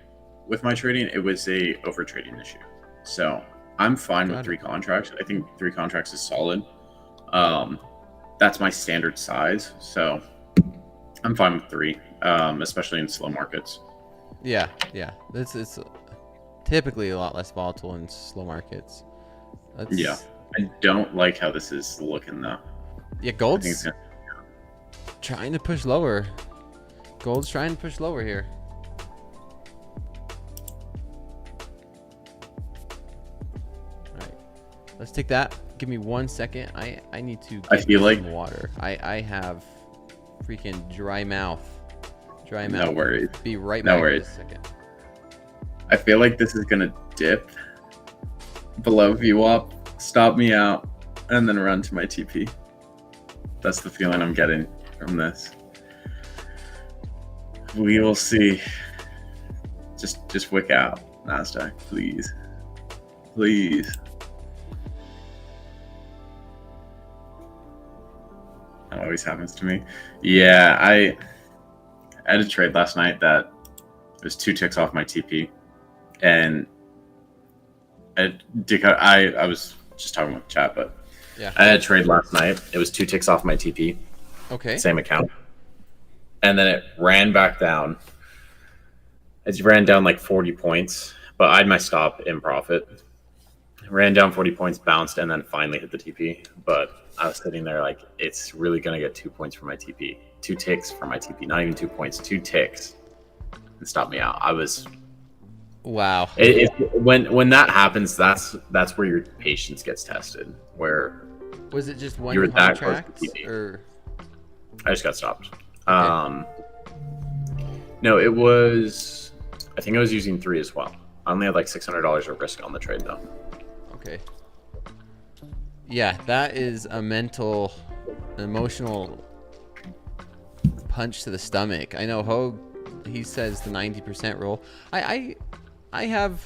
with my trading. It was a over trading issue. So I'm fine with 3 contracts. I think 3 contracts is solid. That's my standard size. So I'm fine with 3, especially in slow markets. Yeah. It's typically a lot less volatile in slow markets. Yeah. I don't like how this is looking though. Yeah, gold's trying to push lower. Gold's trying to push lower here. All right, let's take that. Give me 1 second. I need to get some water. I have freaking dry mouth. Dry No mouth. worries. Be right No back worries. in a second. I feel like this is gonna dip below VWAP, stop me out, and then run to my TP. That's the feeling I'm getting from this. We will see. Just wick out, Nasdaq, please. Please. That always happens to me. Yeah, I had a trade last night that was 2 ticks off my TP. And I was just talking with the chat, but yeah, I had a trade last night. It was 2 ticks off my TP. Okay. Same account. And then it ran back down. It ran down like 40 points, but I had my stop in profit. It ran down 40 points, bounced, and then finally hit the TP. But I was sitting there like, it's really going to get 2 points for my TP. 2 ticks for my TP. Not even 2 points, 2 ticks. And stop me out. I was... Wow. When that happens, that's where your patience gets tested. Where was it just one you're that contract, close to TP. or I just got stopped. Okay. No, it was. I think I was using 3 as well. I only had like $600 of risk on the trade though. Okay. Yeah, that is a mental, emotional punch to the stomach. I know Hoag, he says the 90% rule. I have,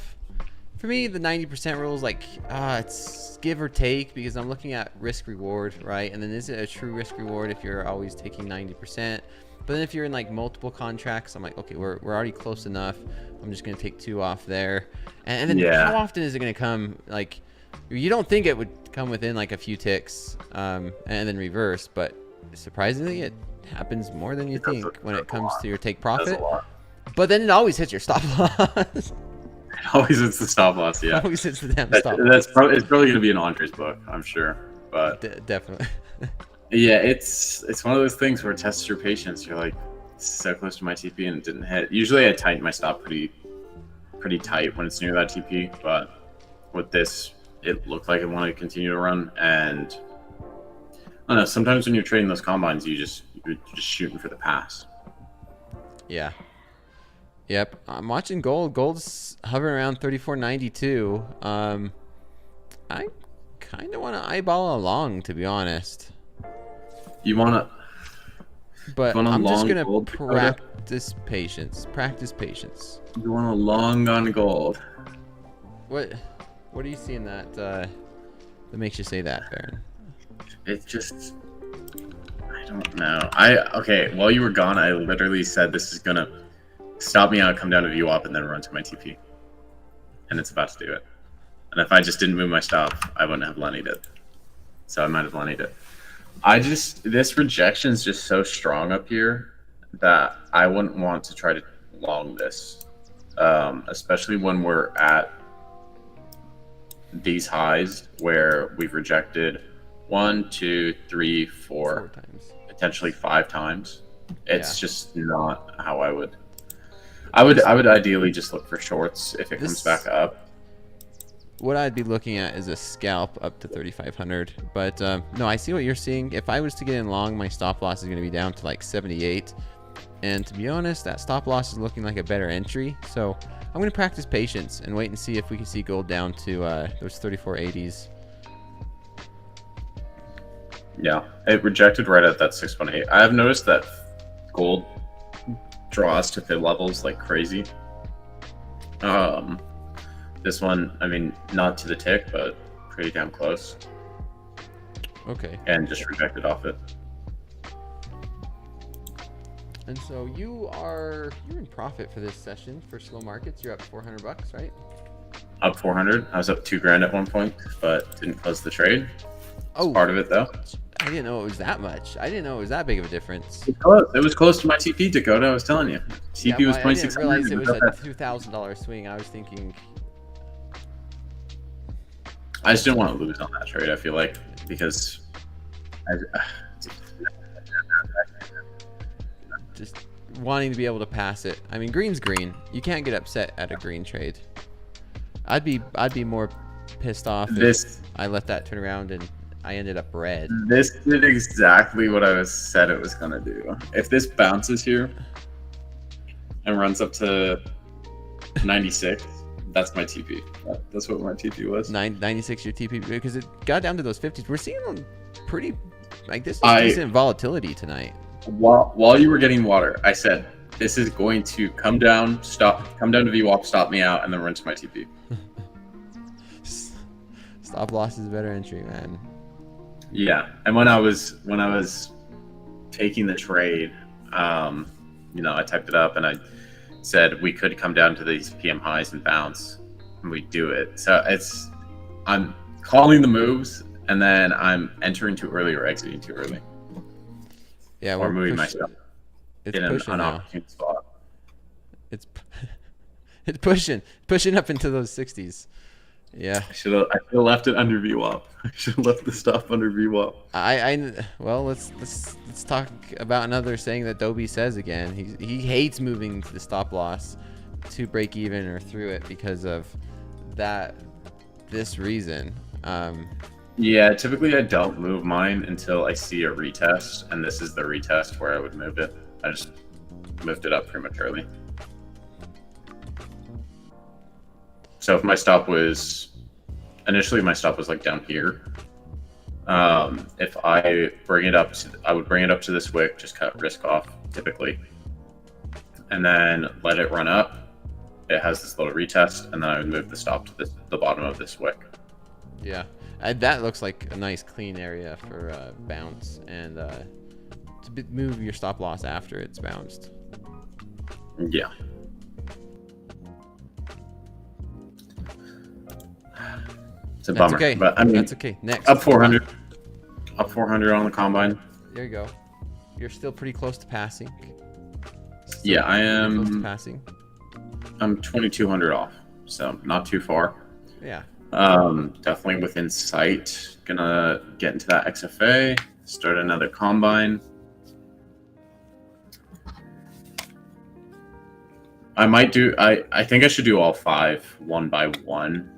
for me, the 90% rule is like, it's give or take, because I'm looking at risk reward, right? And then is it a true risk reward if you're always taking 90%? But then if you're in like multiple contracts, I'm like, okay, we're already close enough. I'm just gonna take 2 off there. And then how often is it gonna come? Like, you don't think it would come within like a few ticks, and then reverse, but surprisingly, it happens more than you think when it comes to your take profit. But then it always hits your stop loss. It always hits the stop loss, yeah. Always hits the damn stop loss. It's probably going to be in Andre's book, I'm sure. But definitely. Yeah, it's one of those things where it tests your patience. You're like, so close to my TP and it didn't hit. Usually I tighten my stop pretty tight when it's near that TP, but with this, it looked like it wanted to continue to run. And I don't know, sometimes when you're trading those combines, you're just shooting for the pass. Yeah. Yep, I'm watching gold. Gold's hovering around 34.92. I kind of want to eyeball along, to be honest. You want to? But I'm just gonna practice patience. Practice patience. You want a long on gold? What are you seeing that makes you say that, Baron? It just, I don't know. Okay. While you were gone, I literally said this is gonna stop me out, come down to VWAP, and then run to my TP. And it's about to do it. And if I just didn't move my stop, I wouldn't have lennied it. So I might have lennied it. This rejection is just so strong up here that I wouldn't want to try to long this. Especially when we're at these highs where we've rejected 1, 2, 3, 4 times. Potentially 5 times. It's just not how I would ideally just look for shorts if it comes back up. What I'd be looking at is a scalp up to 3,500. But no, I see what you're seeing. If I was to get in long, my stop loss is going to be down to like 78. And to be honest, that stop loss is looking like a better entry. So I'm going to practice patience and wait and see if we can see gold down to those 34.80s. Yeah, it rejected right at that 618. I have noticed that gold draws to fib levels like crazy. This one, I mean, not to the tick, but pretty damn close. Okay. And just rejected off it. And so you're in profit for this session for slow markets. You're up $400, right? Up 400. I was up $2,000 at one point, but didn't close the trade. Oh, part of it though. I didn't know it was that much. I didn't know it was that big of a difference. It was close to my TP, Dakota. I was telling you. TP was 2,600. I didn't realize it was a $2,000 swing. I was thinking. I just didn't want to lose on that trade. I feel like because just wanting to be able to pass it. I mean, green's green. You can't get upset at a green trade. I'd be more pissed off if I let that turn around and I ended up red. This did exactly what I said it was gonna do. If this bounces here and runs up to 96, that's my TP. That's what my TP was. 96 your TP, because it got down to those 50s. We're seeing pretty, like, this is decent volatility tonight. While you were getting water, I said this is going to come down to VWAP, stop me out, and then run to my TP. Stop loss is a better entry, man. Yeah, and when I was taking the trade, I typed it up and I said we could come down to these PM highs and bounce, and we do it. So I'm calling the moves, and then I'm entering too early or exiting too early. Yeah, or moving myself in an opportune spot. It's pushing up into those 60s. Yeah. I should have left it under VWAP. I should have left the stop under VWAP. Well, let's talk about another saying that Dobie says again. He hates moving to the stop loss to break even or through it because of this reason. Yeah, typically I don't move mine until I see a retest, and this is the retest where I would move it. I just moved it up prematurely. So if my stop was, initially my stop was like down here. If I bring it up, I would bring it up to this wick, just cut risk off typically, and then let it run up. It has this little retest, and then I would move the stop to the bottom of this wick. Yeah, that looks like a nice clean area for bounce, and to move your stop loss after it's bounced. Yeah. It's a bummer. Okay. But I mean, that's okay. Next. Up 400. Up 400 on the combine. There you go. You're still pretty close to passing. Yeah, I am. Close to passing. I'm 2,200 off, so not too far. Yeah. Definitely within sight. Gonna get into that XFA. Start another combine. I might do. I think I should do all 5 one by one.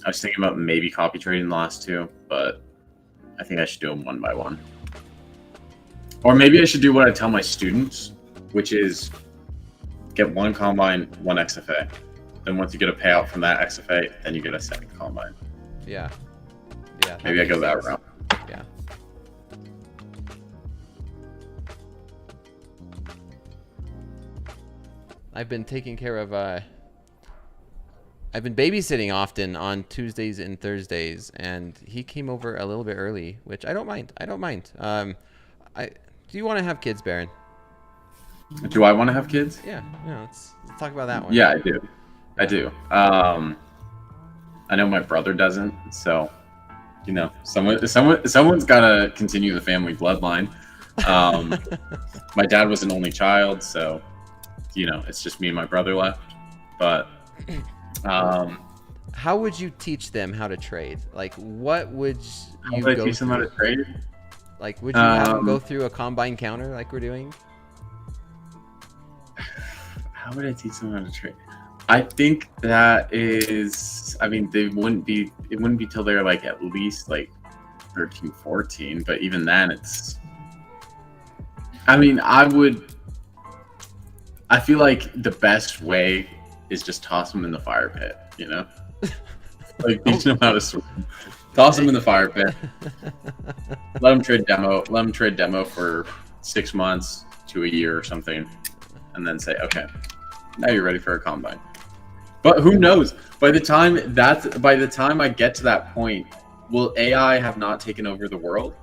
I was thinking about maybe copy trading the last 2, but I think I should do them one by one. Or maybe I should do what I tell my students, which is get 1 combine, 1 XFA. Then once you get a payout from that XFA, then you get a second combine. Yeah. Yeah. Maybe I go that route. Yeah. I've been taking care of I've been babysitting often on Tuesdays and Thursdays, and he came over a little bit early, which I don't mind. Do you want to have kids, Baron? Do I want to have kids? Yeah. Let's talk about that one. Yeah, I do. I do. I know my brother doesn't, so someone's got to continue the family bloodline. My dad was an only child, so it's just me and my brother left. But how would you teach them how to trade? Like, what would you how would I teach them how to trade? Like, would you have them go through a combine counter like we're doing? How would I teach them how to trade? I think that is, I mean, it wouldn't be till they're like at least like 13, 14, but even then it's, I mean, I feel like the best way is just toss them in the fire pit, like teach them how to swim. Toss them in the fire pit. Let them trade demo for 6 months to a year or something, and then say, okay, now you're ready for a combine. But who knows? By the time I get to that point, will AI have not taken over the world?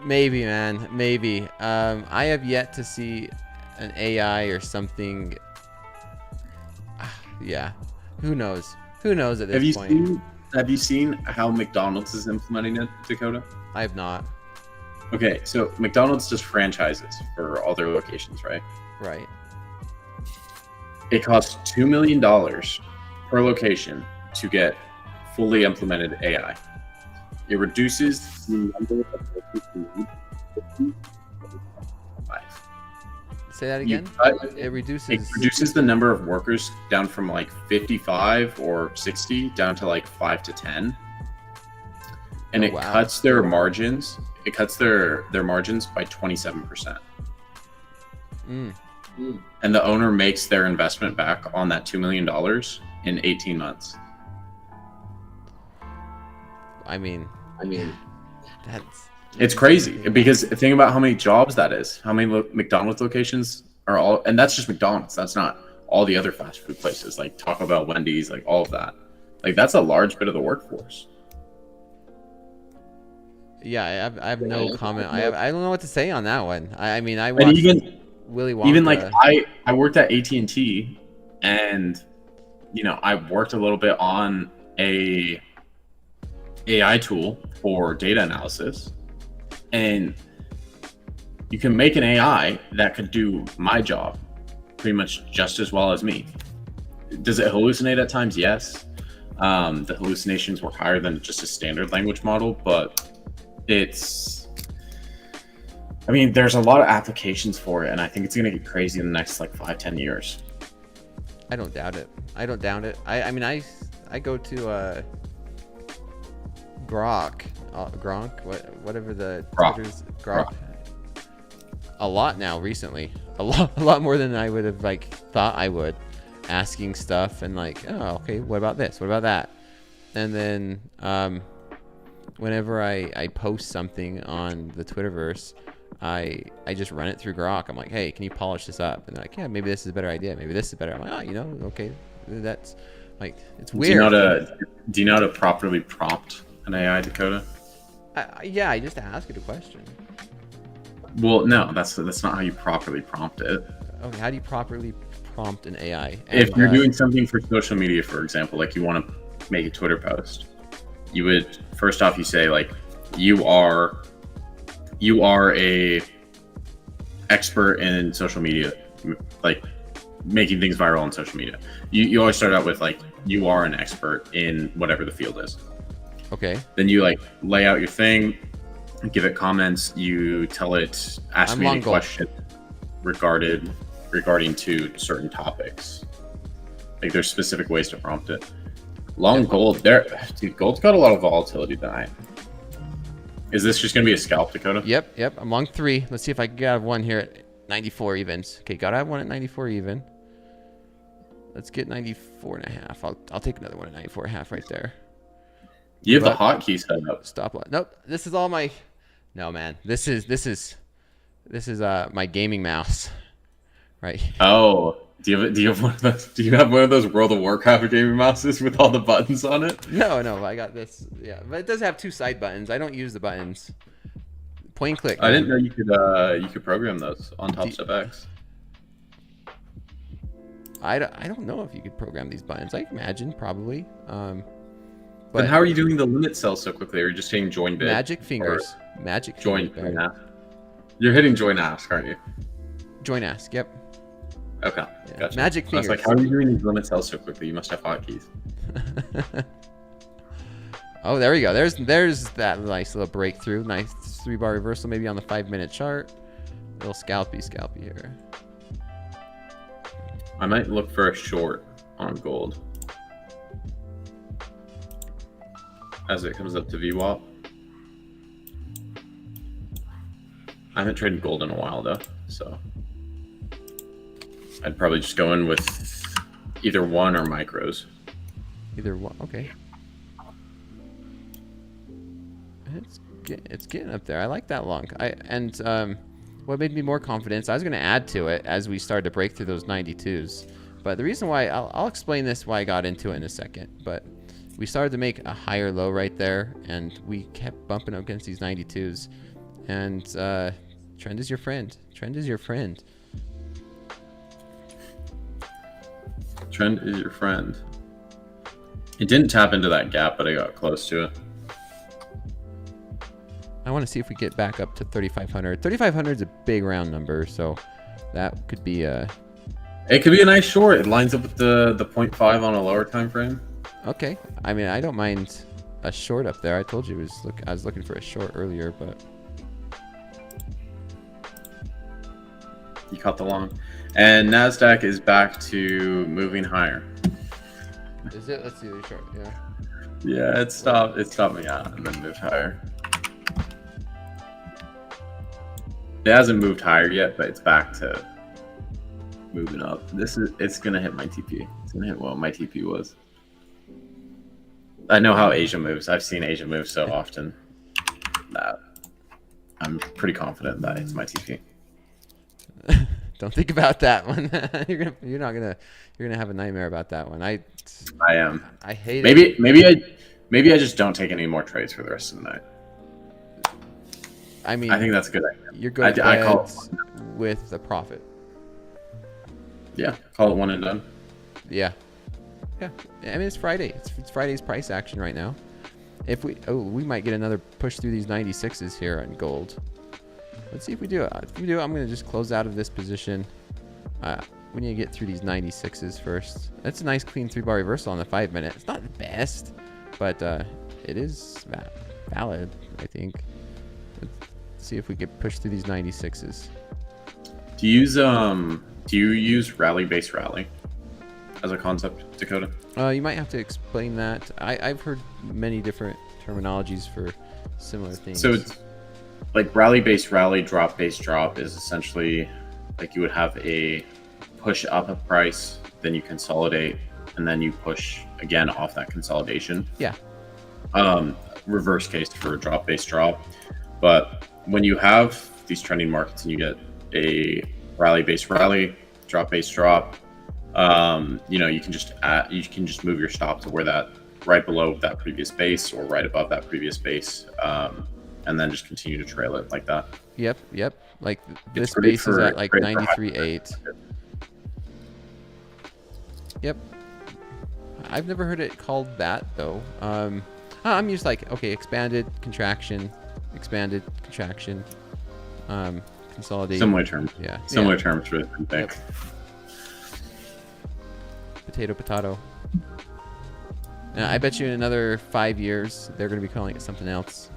Maybe, man. Maybe. I have yet to see an AI or something. Yeah. Who knows? Who knows at this point? Have you seen how McDonald's is implementing it, Dakota? I have not. Okay, so McDonald's does franchises for all their locations, right? Right. It costs $2 million per location to get fully implemented AI. It reduces the number of locations you need to 5. Say that again. It It reduces. reduces the number of workers down from like 55 or 60 down to like 5 to 10. And it cuts their margins. It cuts their margins by 27%. And the owner makes their investment back on that $2 million in 18 months. I mean, it's crazy because think about how many jobs that is. How many McDonald's locations are all, and that's just McDonald's. That's not all the other fast food places like Taco Bell, Wendy's, like all of that. Like that's a large bit of the workforce. Yeah, I have no comment. I don't know what to say on that one. I mean, I watched Willy Wonka. Even like I worked at AT&T, and you know I worked a little bit on a AI tool for data analysis, and you can make an AI that could do my job pretty much just as well as me. Does it hallucinate at times? Yes. The hallucinations were higher than just a standard language model, but I mean, there's a lot of applications for it, and I think it's going to get crazy in the next like 5-10 years. I don't doubt it. I don't doubt it. I mean, I go to Grok, whatever the Twitter's Grok. A lot now recently. A lot more than I would have like thought I would. Asking stuff and like, oh, okay, what about this? What about that? And then whenever I post something on the Twitterverse, I just run it through Grok. I'm like, hey, can you polish this up? And they're like, yeah, maybe this is a better idea. Maybe this is better. I'm like, oh, you know, okay, that's like, it's weird. Do you know how to properly prompt an AI, Dakota? Yeah, I just ask it a question. Well, no, that's not how you properly prompt it. Okay, how do you properly prompt an AI? If you're doing something for social media, for example, like you want to make a Twitter post, you would first off you say like you are a expert in social media, like making things viral on social media. You always start out with like you are an expert in whatever the field is. Okay. Then you like lay out your thing, give it comments, you tell it, ask me any question regarding to certain topics. Like there's specific ways to prompt it. Long gold, dude, gold's got a lot of volatility tonight. Is this just gonna be a scalp, Dakota? Yep. I'm long 3. Let's see if I can get one here at 94 evens. Okay, gotta have one at 94 even. Let's get 94.5. I'll take another one at 94.5 right there. You have the hotkey set up. Stop line. Nope. This is all my. No, man. This is my gaming mouse. Right. Oh, do you have one of those? Do you have one of those World of Warcraft gaming mouses with all the buttons on it? No. I got this. Yeah, but it does have 2 side buttons. I don't use the buttons. Point and click. I didn't know you could program those on Topstep X. I don't know if you could program these buttons. I imagine probably. But how are you doing the limit cell so quickly? Are you just hitting join bid? Magic fingers. Magic join. You're hitting join ask, aren't you? Join ask. Yep. Okay. Yeah. Gotcha. Magic fingers. I was like, how are you doing these limit cells so quickly? You must have hotkeys. Oh, there we go. There's that nice little breakthrough. Nice 3-bar reversal, maybe on the 5-minute chart. A little scalpy here. I might look for a short on gold as it comes up to VWAP. I haven't traded gold in a while though, so I'd probably just go in with either one or micros. Either one, okay. It's getting up there. I like that long. What made me more confident, I was going to add to it as we started to break through those 92s. But the reason why, I'll explain this why I got into it in a second. But we started to make a higher low right there, and we kept bumping up against these 92s. And trend is your friend. Trend is your friend. Trend is your friend. It didn't tap into that gap, but I got close to it. I want to see if we get back up to 3,500. 3,500 is a big round number, so that could be a... It could be a nice short. It lines up with the 0.5 on a lower time frame. Okay. I mean, I don't mind a short up there. I told you I was looking for a short earlier, but... You caught the long. And Nasdaq is back to moving higher. Is it? Let's see the chart. Yeah. Yeah, it stopped. It stopped me out and then moved higher. It hasn't moved higher yet, but it's back to moving up. It's gonna hit my TP. It's gonna hit what my TP was. I know how Asia moves. I've seen Asia move so often that I'm pretty confident that it's my TP. Don't think about that one. You're gonna have a nightmare about that one. I am. I hate it. Maybe I just don't take any more trades for the rest of the night. I mean, I think that's a good idea. You're going to bed with a profit. Yeah, call it one and done. Yeah. Yeah. I mean, it's Friday. It's Friday's price action right now. If we might get another push through these 96s here on gold. Let's see if we do it. If we do, I'm going to just close out of this position. We need to get through these 96s first. That's a nice clean 3-bar reversal on the 5-minute. It's not the best, but it is valid, I think. Let's see if we get pushed through these 96s. Do you use rally-based rally as a concept, Dakota? You might have to explain that. I've heard many different terminologies for similar things. So it's like rally-based rally, drop-based drop is essentially like you would have a push up a price, then you consolidate, and then you push again off that consolidation. Yeah. Reverse case for a drop-based drop. But when you have these trending markets and you get a rally-based rally, drop-based drop, you can just move your stop to where that right below that previous base or right above that previous base, and then just continue to trail it like that. Yep. Like this base is at like 93.8. Yep. I've never heard it called that though. I'm used like, okay, expanded, contraction, consolidate. Similar terms. Yeah. Similar terms for the same thing. Yep. Potato. I bet you in another 5 years they're going to be calling it something else.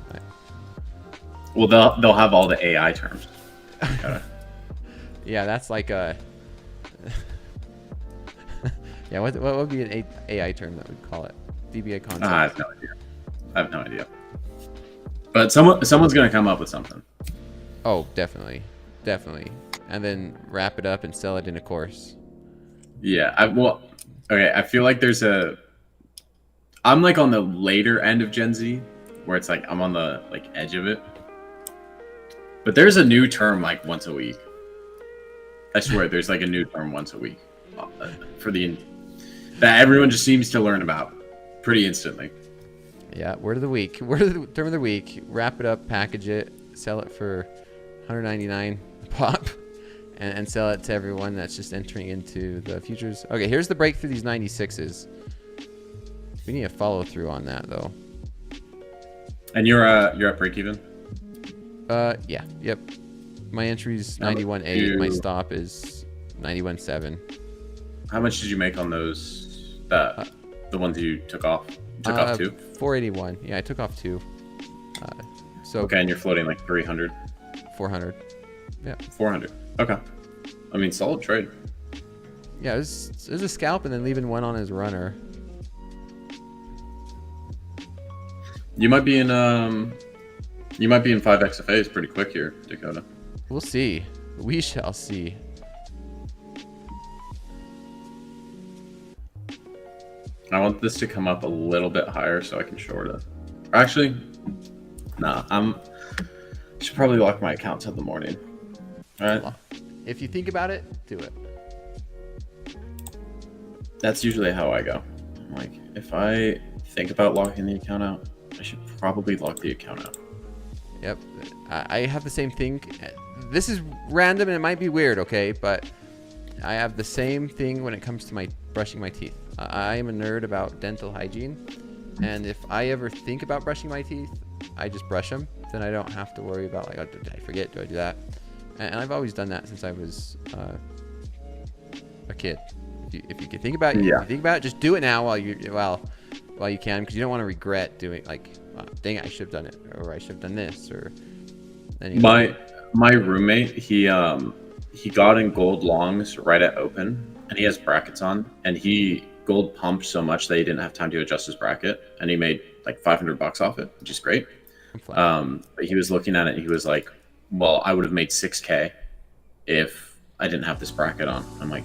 Well, they'll have all the AI terms. Yeah, that's like a. Yeah, what would be an AI term that would call it? VBA concept. I have no idea. But someone's going to come up with something. Oh, definitely, and then wrap it up and sell it in a course. Yeah, I feel like I'm like on the later end of Gen Z, where it's like I'm on the like edge of it. But there's a new term like once a week. I swear, there's like a new term once a week that everyone just seems to learn about pretty instantly. Yeah, word of the week. Term of the week. Wrap it up, package it, sell it for $199 a pop, and sell it to everyone that's just entering into the futures. Okay, here's the break through these 96s. We need a follow through on that though. And you're at break even? Yeah, yep. My entry's 91.8. My stop is 91.7. How much did you make on those? The ones you took off? You took off 2? 481. Yeah, I took off 2. Okay, and you're floating like 300? 400. Yeah. 400. Okay. I mean, solid trade. Yeah, it was a scalp and then leaving one on his runner. You might be in 5XFAs pretty quick here, Dakota. We'll see. We shall see. I want this to come up a little bit higher so I can short it. Actually, nah. Should probably lock my account till the morning. All right. If you think about it, do it. That's usually how I go. Like, if I think about locking the account out, I should probably lock the account out. Yep. I have the same thing. This is random and it might be weird, okay? But I have the same thing when it comes to brushing my teeth. I am a nerd about dental hygiene. And if I ever think about brushing my teeth, I just brush them. Then I don't have to worry about, like, oh, did I forget? Do I do that? And I've always done that since I was a kid. If you can think about it, if you think about it, just do it now while you can, because you don't want to regret doing, like, dang it, I should have done it, or I should have done this, or anything. My roommate, he he got in gold longs right at open, and he has brackets on, and he gold pumped so much that he didn't have time to adjust his bracket, and he made like $500 off it, which is great. But he was looking at it and he was like, well, I would have made 6K if I didn't have this bracket on. I'm like,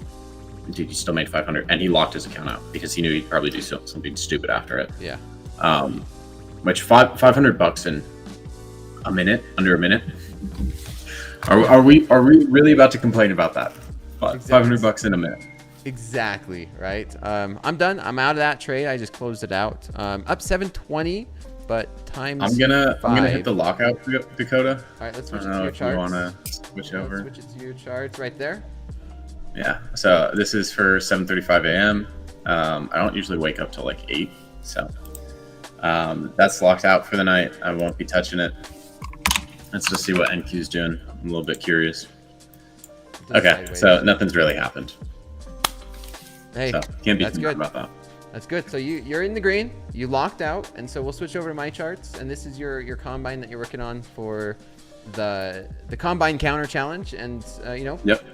dude, you still made 500, and he locked his account out because he knew he'd probably do something stupid after it. Yeah. Which $500 in a minute, under a minute. Are we really about to complain about that? $500 in a minute. Exactly, right. I'm done. I'm out of that trade. I just closed it out. Up 720, but times I'm gonna 5. hit the lockout, Dakota. All right, let's switch it to your charts. You wanna switch over? Switch it to your charts right there. Yeah. So this is for 7:35 a.m. I don't usually wake up till like 8, so that's locked out for the night. I won't be touching it. Let's just see what NQ's doing. I'm a little bit curious. Okay, so nothing's really happened. Hey, so can't be that's too good about that. That's good. So you're in the green. You locked out, and so we'll switch over to my charts. And this is your combine that you're working on for the combine counter challenge. And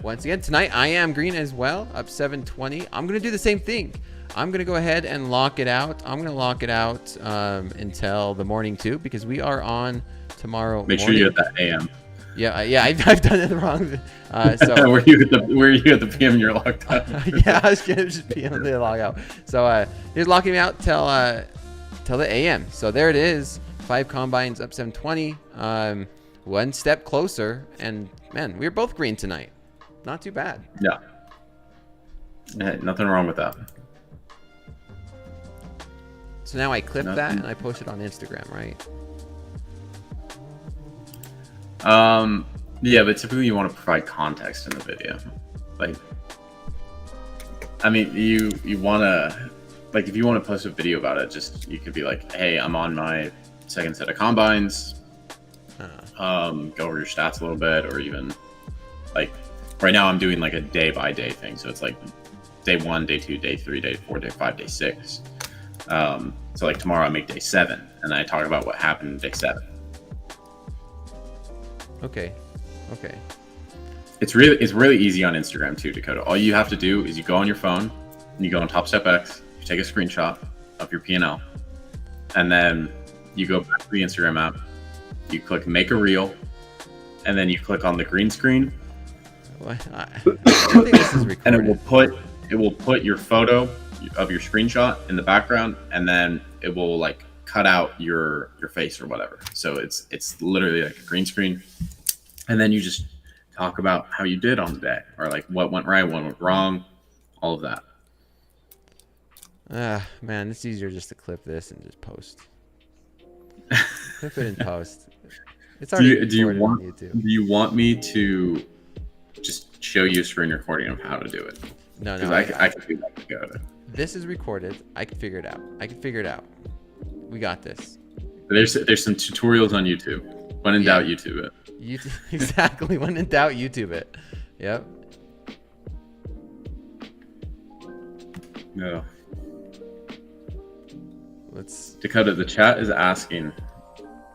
once again tonight I am green as well, up 720. I'm gonna do the same thing. I'm gonna go ahead and lock it out. I'm gonna lock it out until the morning too, because we are on tomorrow. Make sure you hit that AM. Yeah, I've done it wrong. So were you at the PM? You're locked out. Yeah, I was gonna just PM the log out. So he's locking me out till the AM. So there it is. 5 combines up 720. One step closer, and man, we were both green tonight. Not too bad. Yeah. Nothing wrong with that. So now I clip that and I post it on Instagram, right? Yeah, but typically you want to provide context in the video. Like, I mean, you want to, like, if you want to post a video about it, just, you could be like, hey, I'm on my second set of combines. Go over your stats a little bit, or even like right now I'm doing like a day by day thing. So it's like day 1, day 2, day 3, day 4, day 5, day 6. So like tomorrow I make day 7 and I talk about what happened in day 7. Okay. It's really easy on Instagram too, Dakota. All you have to do is you go on your phone and you go on Topstep X, you take a screenshot of your P&L, and then you go back to the Instagram app, you click make a reel, and then you click on the green screen. I think this is recorded. And it will put your photo of your screenshot in the background, and then it will like cut out your face or whatever. So it's literally like a green screen, and then you just talk about how you did on the day, or like what went right, what went wrong, all of that. Man, it's easier just to clip this and just post. Clip it and post. It's already do you on YouTube. Do you want me to just show you a screen recording of how to do it? No, I can do that, Dakota. This is recorded. I can figure it out. We got this. There's some tutorials on YouTube. When in doubt, YouTube it. Exactly. When in doubt, YouTube it. Yep. No. Dakota, the chat is asking,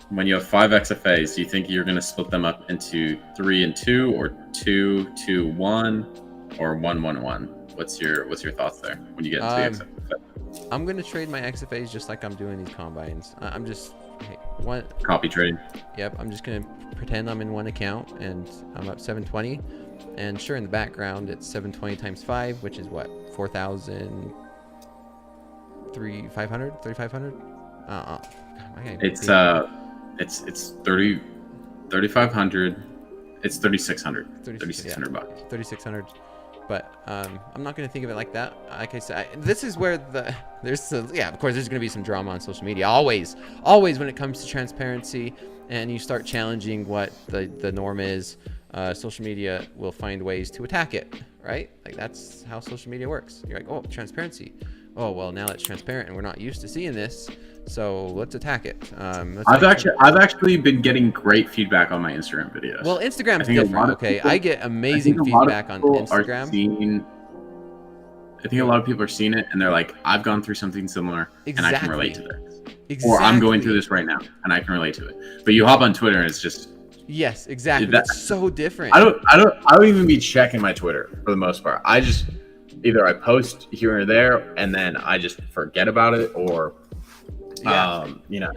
when you have 5 XFAs, do you think you're going to split them up into 3 and 2, or 2, 2, 1, or 1, 1, 1? What's your thoughts there when you get into XFA? I'm going to trade my XFAs just like I'm doing these combines. I'm just one copy trade. Yep. I'm just going to pretend I'm in one account and I'm up 720. And sure, in the background, it's 720 times 5, which is what? 4,000. 3,500, 3,500. It's 3,500. It's 3,600. 3,600 bucks. 3,600. But I'm not going to think of it like that. Like I said, this is where of course there's going to be some drama on social media. Always when it comes to transparency and you start challenging what the norm is, social media will find ways to attack it, right? Like that's how social media works. You're like, oh, transparency. Oh, well, now it's transparent and we're not used to seeing this, so let's attack it. I've actually been getting great feedback on my Instagram videos. Well, Instagram's different. Okay, I get amazing feedback on Instagram. I think a lot of people are seeing it and they're like, I've gone through something similar and I can relate to this. Exactly. Or I'm going through this right now and I can relate to it. But you hop on Twitter and it's just Yes, exactly. That, It's so different. I don't even be checking my Twitter for the most part. I just either I post here or there and then I just forget about it, or you know,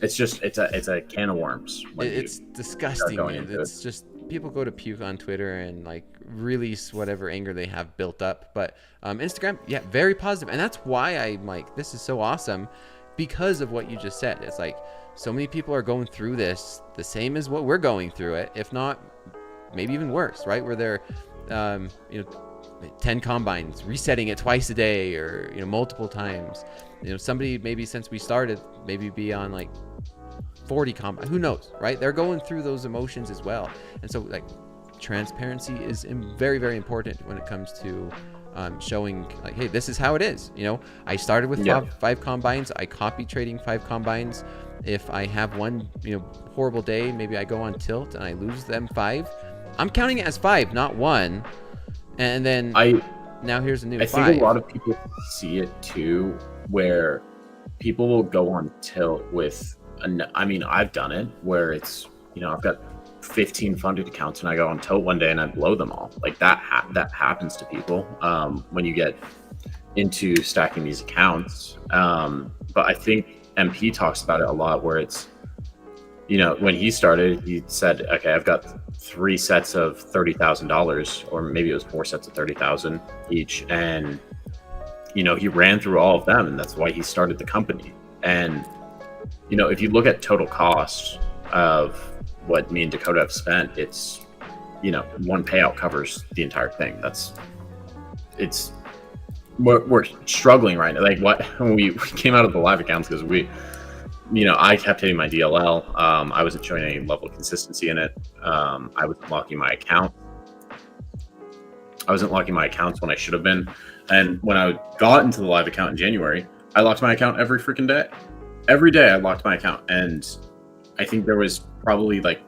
it's just it's a can of worms. It's disgusting, man. It's just people go to puke on Twitter and like release whatever anger they have built up. But Instagram, yeah, very positive, and that's why I'm like, this is so awesome, because of what you just said. It's like so many people are going through this the same as what we're going through it, if not maybe even worse, right? Where they're you know, 10 combines, resetting it twice a day, or you know, multiple times. You know, somebody maybe since we started maybe be on like 40 combines, who knows, right? They're going through those emotions as well. And so like transparency is very, very important when it comes to showing like, hey, this is how it is. You know, I started with five combines. I copy trading 5 combines. If I have one, you know, horrible day, maybe I go on tilt and I lose them 5. I'm counting it as 5, not 1. And then now here's a new 5. I think a lot of people see it too, where people will go on tilt with, I mean, I've done it where it's, you know, I've got 15 funded accounts and I go on tilt one day and I blow them all. Like that happens to people when you get into stacking these accounts. But I think MP talks about it a lot, where it's, you know, when he started, he said, okay, I've got 3 sets of $30,000, or maybe it was 4 sets of 30,000 each. And, you know, he ran through all of them, and that's why he started the company. And, you know, if you look at total cost of what me and Dakota have spent, it's, you know, one payout covers the entire thing. We're struggling right now. Like when we came out of the live accounts, because you know, I kept hitting my DLL. I wasn't showing any level of consistency in it. I wasn't locking my account. I wasn't locking my accounts when I should have been. And when I got into the live account in January, I locked my account every freaking day. Every day I locked my account. And I think there was probably like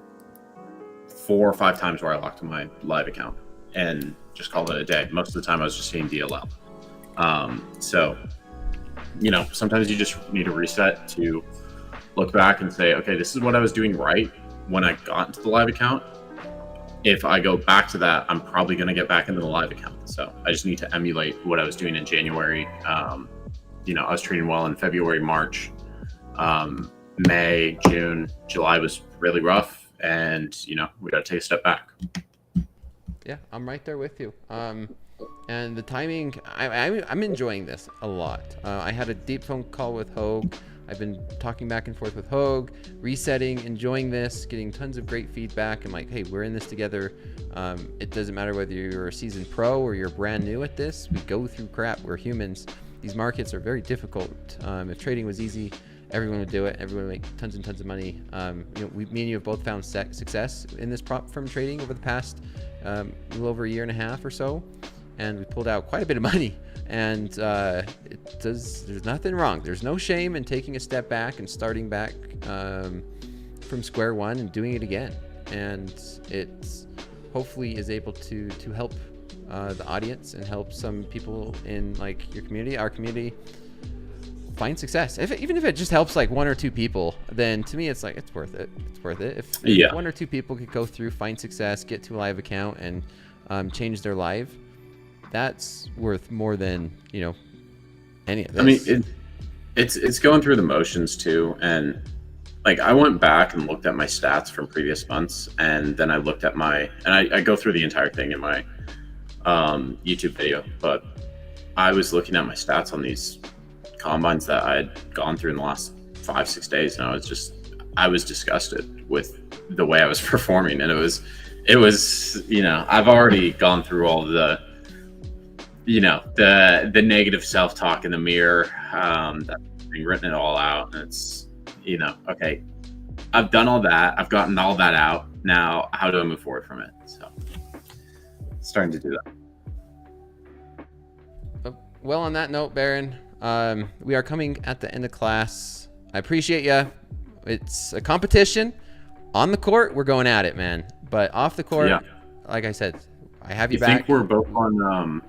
4 or 5 times where I locked my live account and just called it a day. Most of the time I was just hitting DLL. So, you know, sometimes you just need to reset to look back and say, okay, this is what I was doing right when I got into the live account. If I go back to that, I'm probably going to get back into the live account. So I just need to emulate what I was doing in January. You know, I was trading well in February, March, May, June, July was really rough. And, you know, we got to take a step back. Yeah, I'm right there with you. And the timing, I'm enjoying this a lot. I had a deep phone call with Hoag. I've been talking back and forth with Hoag, resetting, enjoying this, getting tons of great feedback. I'm like, hey, we're in this together. It doesn't matter whether you're a seasoned pro or you're brand new at this. We go through crap. We're humans. These markets are very difficult. If trading was easy, everyone would do it. Everyone would make tons and tons of money. You know, me and you have both found success in this prop firm trading over the past a little over a year and a half or so. And we pulled out quite a bit of money, and there's nothing wrong. There's no shame in taking a step back and starting back from square one and doing it again. And it hopefully is able to help the audience and help some people in like your community, our community, find success. Even if it just helps like 1 or 2 people, then to me it's like it's worth it. It's worth it. If 1 or 2 people could go through, find success, get to a live account, and change their life, that's worth more than, you know, any of this. I mean, it's going through the motions too. And like, I went back and looked at my stats from previous months, and then I looked at I go through the entire thing in my YouTube video, but I was looking at my stats on these combines that I had gone through in the last 5-6 days, and I was disgusted with the way I was performing. And it was, you know, I've already gone through all the, you know, the negative self-talk in the mirror, that's written it all out. And it's, you know, okay, I've done all that. I've gotten all that out. Now, how do I move forward from it? So starting to do that. Well, on that note, Baron, we are coming at the end of class. I appreciate you. It's a competition. On the court, we're going at it, man. But off the court, like I said, I have you back. I think we're both on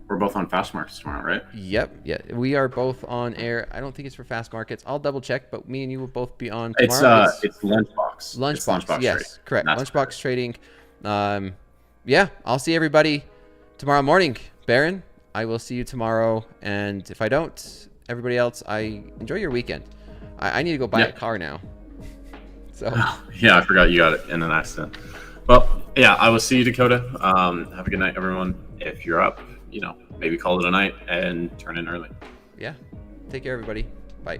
We're both on fast markets tomorrow, right? Yep. Yeah, we are both on air. I don't think it's for fast markets. I'll double check, but me and you will both be on It's tomorrow. it's lunchbox. Lunchbox. It's lunchbox Yes, trading. correct. That's Lunchbox trading. Yeah, I'll see everybody tomorrow morning. Baron, I will see you tomorrow. And if I don't, everybody else, I enjoy your weekend. I need to go buy a car now. So yeah, I forgot you got it in an accident. Well, yeah, I will see you, Dakota. Have a good night, everyone. If you're up, you know, maybe call it a night and turn in early. Yeah. Take care, everybody. Bye.